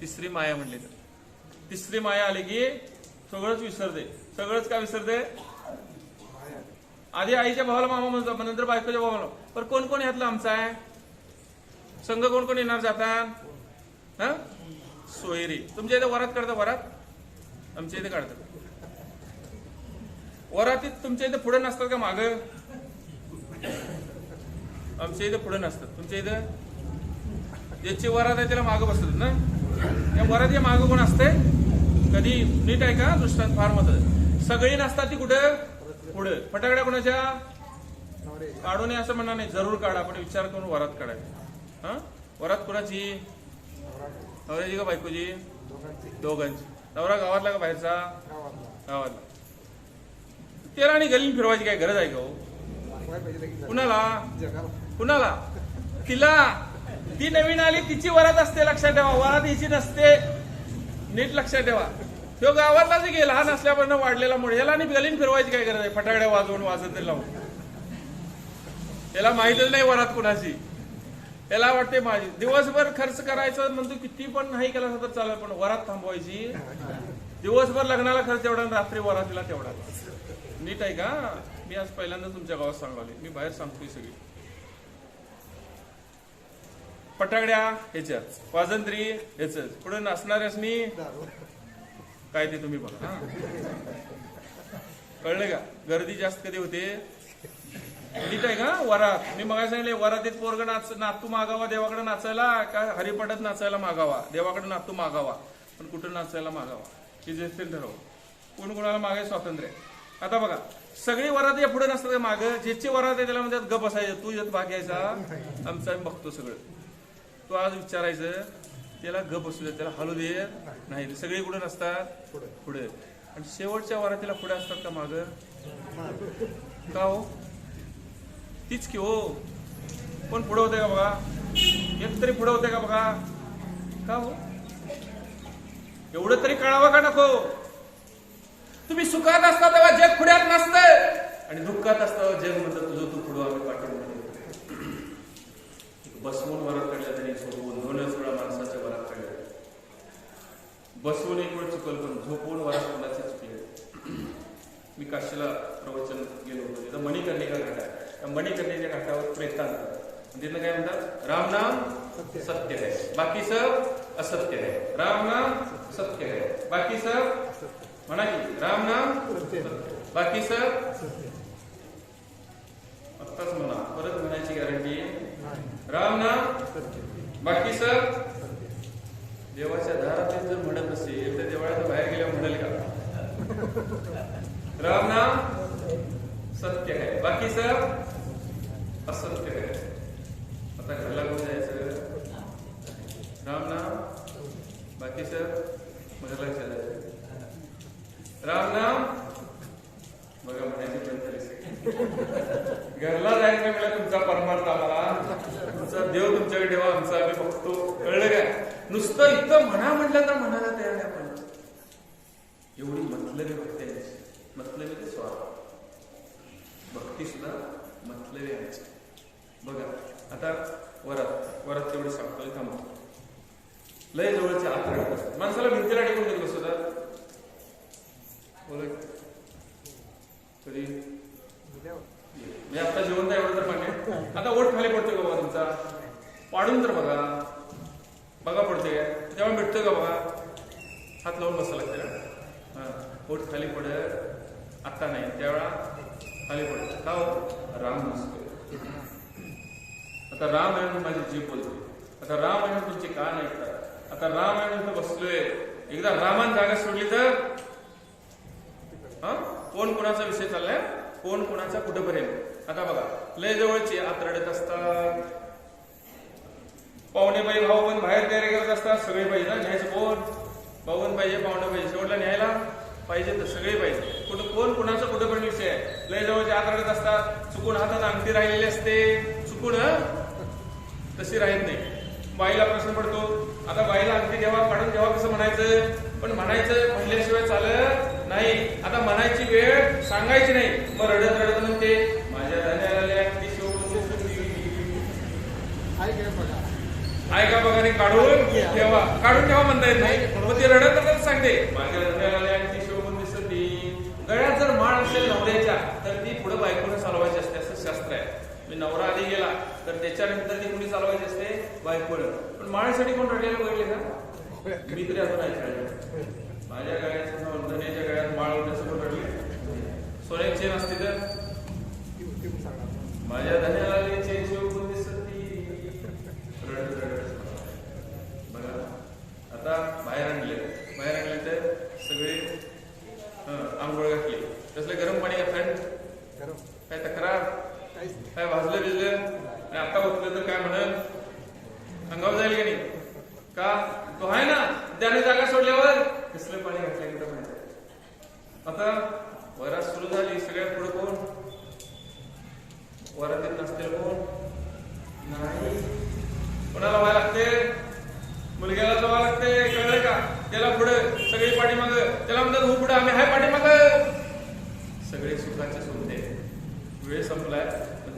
तिसरी माया म्हणली तर तिसरी माया आली की सगळंच विसरते. सगळंच का विसरते. आधी आईच्या भावाला मामा म्हणतो, नंतर बायकोच्या भावाला. पण कोण कोण यातलं आमचा आहे. संघ कोण कोण येणार जातात. सोयरी. तुमच्या इथे वरात काढतात. वरात आमच्या इथे काढतात. वरातीत तुमच्या इथे पुढे नसतात का माग. आमच्या इथे पुढे नसतात. तुमच्या इथे ज्याची वरात आहे त्याला मागं बसतात ना. या वरात मागं कोण असते कधी. नीट आहे का दृष्टांत फार मत. सगळी नसतात ती कुठे पुढे. फटाकड्या कोणाच्या काढू नये असं म्हणणार नाही. जरूर काढा पण विचार करून वरात काढायची. वरात कोणाची. नवऱ्याची का बायकोची. दोघांची. नवरा गावातला का बाहेरचा. गावातला. तेला आणि गलीन फिरवायची काय गरज आहे का हो. कुणाला तिला ती नवीन आली तिची वरात असते, लक्षात ठेवा. वरात हिची नसते, नीट लक्षात ठेवा. तो गावातला जे गेला लहान असल्यापासून वाढलेला मुळे याला आणि गलीन फिरवायची काय गरज आहे? फटाकड्या वाजवून वाजत लावून याला माहितच नाही वरात कुणाची. याला वाटते माझी. दिवसभर खर्च करायचं म्हणतो, किती पण नाही केला तर चालेल, पण वरात थांबवायची. दिवसभर लग्नाला खर्च तेवढा, रात्री वरातीला तेवढा. नीट आहे का? मी आज पहिल्यांदा तुमच्या गावात सांगले, मी बाहेर सांगतोय सगळी. फटाकड्या ह्याच्याच, वाजंत्री ह्याच, पुढे नाचणाऱ्यासनी काय ते तुम्ही बघा. कळलं का? गर्दी जास्त कधी होते? नीट आहे का? वरात मी मग सांगितले, वरातीत पोरग नातू मागावा देवाकडे नाचायला का हरिपाठात नाचायला मागावा? देवाकडे नातू मागावा, पण कुठं नाचायला मागावा हे जे ठरव. कोण कोणाला मागायचं स्वातंत्र्य. आता बघा, सगळी वरात या पुढे नसतात का माग? ज्याची वरात आहे त्याला म्हणतात गप बसायचं, तू येत भाग घ्यायचा, आमचा आम्ही बघतो सगळं. तू आज विचारायचं त्याला गप बसू दे, त्याला हलू दे नाही. सगळी कुठे नसतात? पुढे. आणि शेवटच्या वरातीला पुढे असतात का माग? का हो? तीच की हो. कोण पुढे होते का बघा? एक तरी पुढे होते का बघा? का हो? एवढं तरी कळावं का नको? तुम्ही सुखात असता तेव्हा जग पुढ्यात नसतं, आणि दुःखात असता जग म्हणतं तुझं तू पुढं आम्ही पाठवून. बसवून वरात काढल्या तरी झोपवून, दोनच वेळा माणसाच्या वरात काढल्या. बसवून एक वेळ चुकल, पण झोपवून वरात कोणाची चुकली. मी काशीला प्रवचन गेलो होतो, तिथं मणिकर्णिका घाट आहे. त्या मणिकर्णिकेच्या घाटावर प्रेतांत, तिथं काय म्हणतात? राम नाम सत्य है, बाकी सब असत्य है. राम नाम सत्य है, बाकी सब म्हणा की राम नाम बाकी सब. आत्ताच म्हणा, परत म्हणायची गॅरंटी. राम नाम बाकी सब. देवाच्या दारात जर म्हणत नसेल तर देवळात बाहेर गेल्यावर म्हणेल का? राम नाम सत्य है, बाकी सब असत्य है. आता घरला कोण जायचं? राम नाम बाकी सब घरला जायचं. राम नाम बघा म्हणायची बंद झाली. घरला जायचं मला तुमचा परमार्थ आम्हाला, तुमचा देव तुमच्याकडे ठेवा, आमचा आम्ही बघतो. कळलं काय? नुसतं इथं म्हणा म्हटलं तर म्हणायला तयार नाही आपण. एवढी मतलबी भक्ती आहे, मतलबी ते स्वार्थ. भक्ती सुद्धा मतलबी आहे. बघा आता वरात तेवढे सांगतोय थांबा. लय जवळचे आत राहत असतात, माणसाला भिंतीला टिकून देत बसतात. बोला तरी मी आता जेवण एवढं तर मान्य. आता ओठ खाली पडतोय का बघा तुमचा? पाडून तर बघा, बघा पडतोय तेव्हा भेटतोय का बघा? हात लावून बसायला लागतं ना. ओठ खाली पडत आता नाही, त्यावेळा खाली पडत का हो? राम नसतोय. आता राम आहे म्हणून माझी जीभ बोलते. आता राम आहे म्हणून तुमची कान ऐकतात. आता राम आहे म्हणून बसलोय. एकदा रामान जागा सोडली तर कोण कोणाचा विषय चाललाय, कोण कोणाचा कुठेपर्यंत. आता बघा, लय जवळची आत रडत असतात, पाहुणे बाई भाऊ पण बाहेर तयारी करत असतात. सगळे पाहिजे ना न्यायचं. कोण भाऊन पाहिजे, पाहुणे पाहिजे, शेवटला न्यायला पाहिजे तर सगळे पाहिजे. कुठं कोण कुणाचा कुठेपर्यंत विषय आहे. लय जवळची आत रडत असतात. चुकून हातात अंगठी राहिलेली असते, चुकून तशी राहत नाही. बाईला प्रश्न पडतो, आता बाईला अंगठी घ्यावा, काढून घ्यावा, कसं म्हणायचं? पण म्हणायचं म्हणल्याशिवाय चालत नाही. आता म्हणायची वेळ सांगायची नाही. मग रडत रडत म्हणते, माझ्या धान्याला अंगठी ऐका बघा, काढून ठेवा, काढून ठेवा म्हणता येत नाही. मग ती रडत रडत सांगते, माझ्या धान्याला अंगठी शोभून दिसत नाही. गळ्यात जर माळ असेल नवऱ्याच्या तर ती पुढे बायकोनं चालवायची असते, असं शास्त्र आहे. मी नवरा आधी गेला तर त्याच्यानंतर ती कुणी चालवायची असते? बायकोनं. पण माळ्यासाठी कोण रडलेलं बघितले का? मी तरी अजून ऐकलं. माझ्या गळ्यात धन्याच्या गळ्यात माळ होण्याचं कोण रडले? सोन्याची चेन असते तर माझ्या धन्याला चेन शोभून दिसत रडत रडत. बघा आता बाहेर आणले तर सगळे आंघोळ घातली. तसले गरम पाणी का थंड? काय तक्रार? काय भाजलं भिजलं? आणि आता उठलं तर काय म्हणल? अंगावर जाईल की नाही? का तो आहे ना त्याने जागा सोडल्यावर कसलं पाणी घातलंय कुठं माहिती. आता वरात सुरू झाली, सगळ्यात पुढे कोण? वरातीत नसतील कोण? नाही कोणाला व्हायला लागते? मुलग्याला जावं लागते, कळलं का? त्याला पुढे सगळी पाठीमाग, त्याला म्हणतात हो पुढे, आम्ही हाय पाठीमाग. सगळे सुखाचे सुनते. वेळ संपलाय.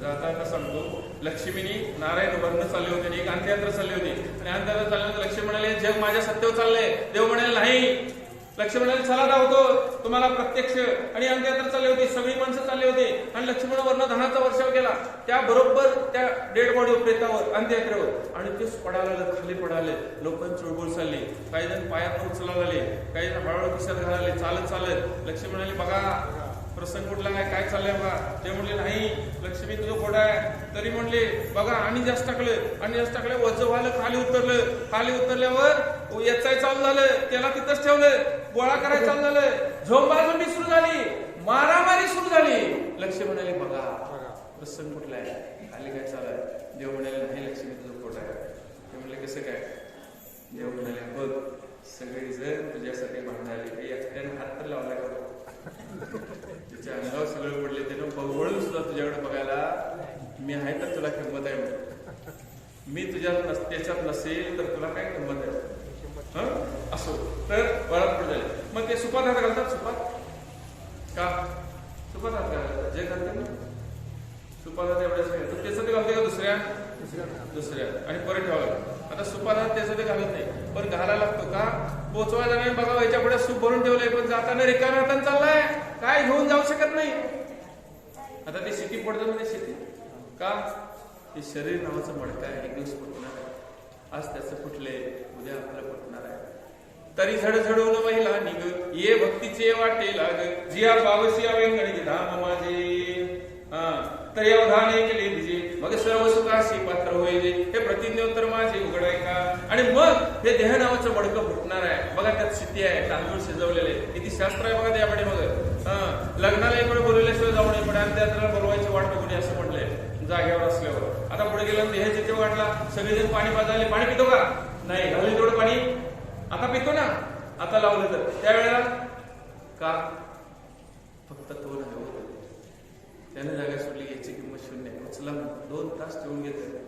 जाताना सांगतो, लक्ष्मीनी नारायण उभारणं चालले होते, एक अंत्ययात्रा चालली होती आणि अंत्ययात्रा चालल्यानंतर लक्ष्मी म्हणाले जग माझ्या सत्तेवर चाललंय. देव म्हणाले नाही. लक्ष्मी म्हणाले चला धावतो तुम्हाला प्रत्यक्ष. आणि अंत्ययात्रा चालली होती, सगळी माणसं चालली होती आणि लक्ष्मण वर्ण धनाचा वर्षाव केला त्या बरोबर त्या डेड बॉडीवर, प्रेतावर, अंत्ययात्रेवर. आणि तेच पडायला खाली पडाले. लोकांची चुळबुळ चालली. काही जण पायात उचलायला लागले, काही जण हळूहळू खिशात घालाले, चालत चालत. लक्ष्मी म्हणाले बघा प्रसंग कुठला काय चाललंय बघा. ते म्हणले नाही लक्ष्मी तुझं खोडा आहे. तरी म्हणले बघा आणि जास्त टाकलं आणि जास्त टाकलं, वज्र व्हायला खाली उतरलं. खाली उतरल्यावर याचाय चालू झालं, त्याला तिथंच ठेवलं. गोळा करायला चालू झालं. झोंबाझोंबी सुरू झाली, मारामारी सुरू झाली. लक्ष्मी म्हणाले बघा प्रसंग कुठला आहे, खाली काय चालू आहे. देव म्हणाले नाही लक्ष्मी तुझं खोडा आहे. ते म्हणले कसं काय? देव म्हणाले बघ सगळी जण तुझ्यासाठी भांडायला काही एकट्याने हात तर लावला का? तिच्या अंगावर सगळं पडले. त्यानं बघवळून सुद्धा तुझ्याकडे बघायला मी आहे तर तुला किंमत आहे म्हणून. मी तुझ्यात त्याच्यात नसेल तर तुला काय किंमत आहे? असो तर वरात पुढे झाले. मग ते सुपात हात घालतात. सुपात का? सुपात हात घालतात जे घालते ना सुपात हात एवढ्याच नाही. त्याचं ते घालते का दुसऱ्या आणि परत ठेवायला. आता सुपाला त्याचं ते घालत नाही, पण घालायला लागतो का? पोचवायला नाही बघा, याच्या पुढे सूप भरून ठेवलंय, पण जाताना रिकाम्या हाताने चाललाय, काय घेऊन जाऊ शकत नाही. आता ते शेती पडतं म्हणजे शेती का? ते शरीर नावाचं मडकं आहे, एक दिवस फुटणार आहे. आज त्याचं फुटले, उद्या आपलं फुटणार आहे. तरी झडझडून महिला निघ ये भक्तीचे वाटे लाग, जिया पावसी वेंगणी धाम माझे. तरी अवधाने केले तिचे मग सर्व सुखाशी पात्र होईल, हे प्रतिज्ञोत्तर माझे उघडाय का. आणि मग हे देह नावाचं मडकं फुटणार आहे. बघा त्यात शेती आहे, तांदूळ शिजवलेले, किती शास्त्र आहे बघा त्यामध्ये. मग लग्नाला एक वेळ बोलवल्याशिवाय जाऊ नये, पण अंत्ययात्रेला बोलवायची वाट बघून असं म्हटलंय जागेवर असल्यावर. आता पुढे गेल्यावर देह जिथे वाटला, सगळेजण पाणी पाजायले. पाणी पितो का? नाही. घालून तेवढं पाणी आता पितो ना. आता लावलं तर त्यावेळेला का? फक्त तो नाही. त्याने जागा सोडली, याची किंमत शून्य. उचलम 2 तास ठेवून घेतले.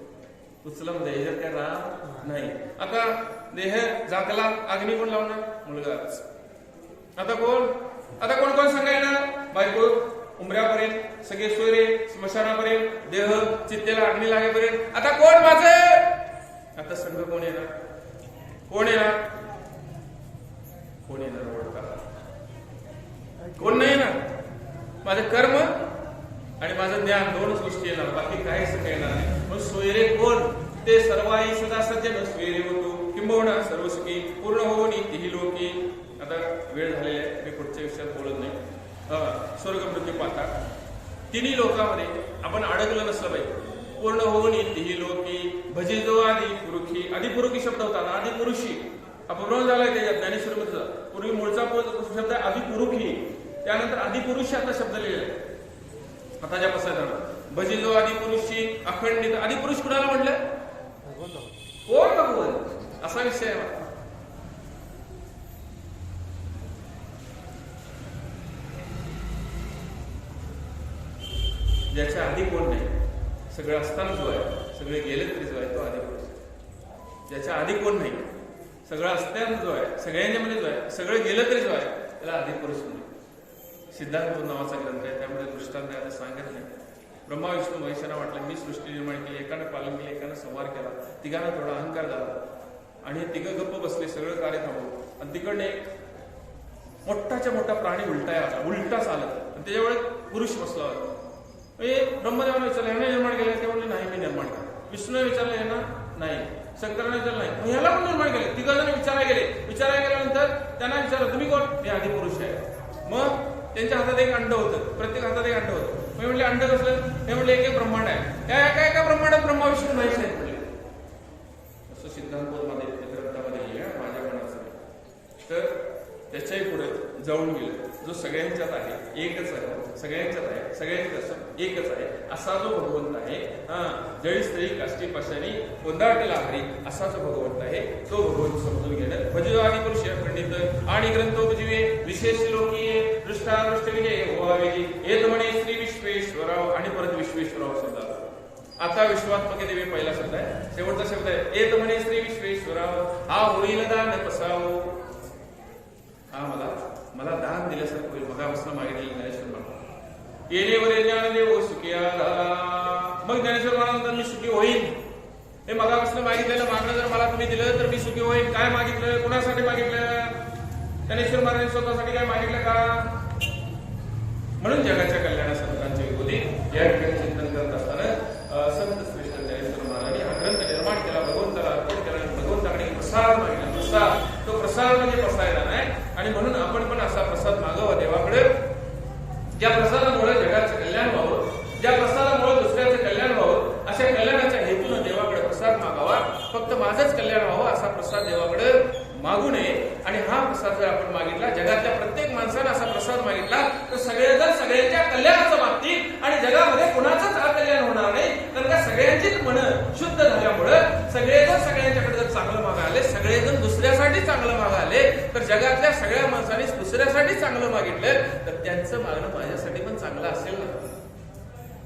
उचलम द्यायचं त्या राम नाही. आता देह जागला, अग्नी कोण लावणार? मुलगाच. आता कोण कोण सांगा येणार? बायको उमऱ्यापर्यंत, सगळे सोयरे स्मशानापर्यंत, देह चित्तेला अग्नी लागेपर्यंत. आता कोण माझे? आता संघ कोण येणार? कोण येणार? कोण येणार? ओळखा. कोण नाही येणार. माझं कर्म आणि माझं ज्ञान दोनच गोष्टी येणार, बाकी काहीच येणार नाही. मग सोयरे कोण? ते सर्वाही सदा सज्जन सोयरे होतो किंबहुना सर्व सुखी पूर्ण होऊन तिही लोकी. आता वेळ झालेला आहे, मी पुढच्या विषयात बोलत नाही. स्वर्ग मृत्यू पाहता तिन्ही लोकांमध्ये आपण अडकलं नसलं पाहिजे. पूर्ण होऊन तिही लोकी भजी जो आदि पुरुषी. आदिपुरुषी शब्द होता ना, आदिपुरुषी अपभ्रंश झालाय त्याच्यात ज्ञानेश्वरीचा. पूर्वी मूळचा शब्द आहे आदिपुरुषी, त्यानंतर आदिपुरुषी आता शब्द लिहिलेला आहे. आता ज्या पसरणार भजी जो आदिपुरुषी अखंडित. आदिपुरुष कुणाला म्हटलं? कोण भगवान? असा विषय आहे. ज्याच्या आधी कोण नाही, सगळं असताना जो आहे, सगळे गेले तरी जो आहे तो आदिपुरुष. ज्याच्या आधी कोण नाही, सगळं असताना जो आहे, सगळ्यांच्या मध्ये जो आहे, सगळं गेलं तरी जो आहे, त्याला आदिपुरुष म्हणून. सिद्धांत नावाचा ग्रंथ आहे, त्यामध्ये दृष्टांत आहे सांगत नाही. ब्रह्मा विष्णू महेशांना वाटलं मी सृष्टी निर्माण केली, एकानं पालन केलं, एकानं संहार केला, तिघांना थोडा अहंकार झाला आणि हे तिघं गप्प बसले, सगळं कार्य थांबवलं. आणि तिकडने एक मोठाच्या मोठा प्राणी उलटा चालत आणि त्याच्यामुळे पुरुष बसला होता. ब्रह्मदेवाने विचारलं ह्याने निर्माण केलं? ते म्हणले नाही मी निर्माण केलं. विष्णूने विचारलं ह्यांना? नाही. शंकराने विचारलं नाही. ह्याला पण निर्माण केलं? तिघं जण विचारायला गेल्यानंतर त्यांना विचारलं तुम्ही कोण? मी आदिपुरुष आहे. मग त्यांच्या हातात एक अंड होतं, प्रत्येक हातात एक अंड होतं. मी म्हटले अंड कसलं? हे म्हटले एक ब्रह्मांड आहे. एका ब्रह्मांडात ब्रह्मा विष्णू महेश आहेत म्हटले. असं सिद्धांतमध्ये ग्रंथामध्ये लिहिलं माझ्या मनाचं. तर त्याच्याही पुढे जाऊन गेलं, जो सगळ्यांच्यात आहे, एकच आहे, सगळ्यांच्यात आहे, सगळ्यांच्यात एकच आहे, असा जो भगवंत आहे. जळी स्त्री काष्टी पाशानी कोंदाटला हरी, असा जो भगवंत आहे, तो भगवंत समजून घेणं. भजो आदि पुरुष खंडित आणि ग्रंथोपजीवे विशेष लोकीये दृष्टादृष्ट विजय व्हावे. येत म्हणे श्री विश्वेश्वराव आणि परत विश्वेश्वराव शब्दाला. आता विश्वात्मके देवी पहिला शब्द आहे, शेवटचा शब्द आहे एत म्हणे श्री विश्वेश्वराव हा होईल दान कसावो. हा मला दान दिल्यासारखं होईल. मगापासून मागितलेलं ज्ञानेश्वर महाराज येणेवर ज्ञानदेव सुखिया झाला. मग ज्ञानेश्वर महाराज मी सुखी होईल. हे मगापासून मागितलेलं मागणं जर मला तुम्ही दिलं तर मी सुखी होईल. काय मागितलं, कुणासाठी मागितलं? ज्ञानेश्वर महाराजांनी स्वतःसाठी काय मागितलं का? म्हणून जगाच्या कल्याणासाठी संतांची विभूती या ठिकाणी चिंतन करत असताना संत श्रेष्ठ ज्ञानेश्वर महाराजांनी हा ग्रंथ निर्माण केला, भगवंताला अर्पण केला आणि भगवंताकडे प्रसाद मागितला. प्रसाद, तो प्रसाद म्हणजे पसायला नाही. आणि म्हणून आपण पण असा प्रसाद मागावा देवाकडे, ज्या प्रसादामुळे जगाचं कल्याण व्हावं, ज्या प्रसादामुळे दुसऱ्याचं कल्याण व्हावं, अशा कल्याणाच्या हेतून देवाकडे प्रसाद मागावा. फक्त माझंच कल्याण व्हावं असा प्रसाद देवाकडे मागू नये. आणि हा प्रसाद जर आपण मागितला, जगातल्या प्रत्येक माणसानं असा प्रसाद मागितला तर सगळेजण सगळ्यांच्या कल्याणाचं मागतील आणि जगामध्ये कुणाचंच अकल्याण होणार नाही. कारण का सगळ्यांचीच मनं शुद्ध झाल्यामुळं सगळेजण सगळ्यांच्याकडे जर चांगलं मागाले, सगळेजण दुसऱ्यासाठी चांगलं मागाले, तर जगातल्या सगळ्या माणसांनी दुसऱ्यासाठी चांगलं मागितलं तर त्यांचं मागणं माझ्यासाठी पण चांगलं असेल ना.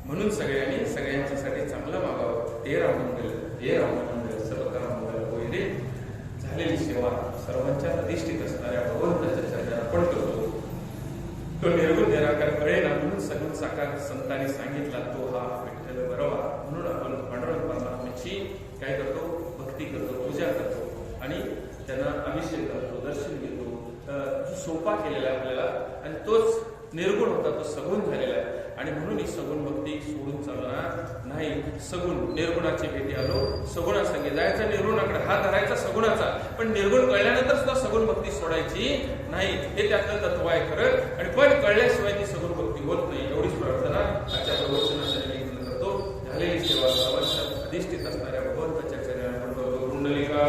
म्हणून सगळ्यांनी सगळ्यांच्यासाठी चांगलं मागावं. हे राममंगल सर्वकाम मंगल होई रे. झालेली सेवा सर्वांच्या अधिष्ठित असणाऱ्या भगवंताच्या चरणात आपण करतो. तो निर्गुण निराकार कळेना म्हणून सगुण साकार संतांनी सांगितला तो हा विठ्ठल बरोवा. म्हणून आपण पांडुरंग परमात्म्याची काय करतो, भक्ती करतो, पूजा करतो आणि त्यांना अभिषेक करतो, दर्शन घेतो. सोपा केलेला आहे आपल्याला आणि तोच निर्गुण होता, तो सगुण झालेला आहे. आणि म्हणून ही सगुण भक्ती सोडून चालणार नाही. सगुण निर्गुणाची भेटी आलो, सगुणासंगे जायचा, निर्गुणाकडे हात धरायचा सगुणाचा. पण निर्गुण कळल्यानंतर सुद्धा सगुण भक्ती सोडायची नाही. हे त्यातलं तत्व आहे खरं. आणि पण कळल्याशिवाय ती सगुण भक्ती होत नाही. एवढीच प्रार्थना आजच्या प्रवचनासाठी मी करतो. झालेली सेवा सर्वांच्या अधिष्ठित असणाऱ्या भगवंताच्या चरणात कुंडलिका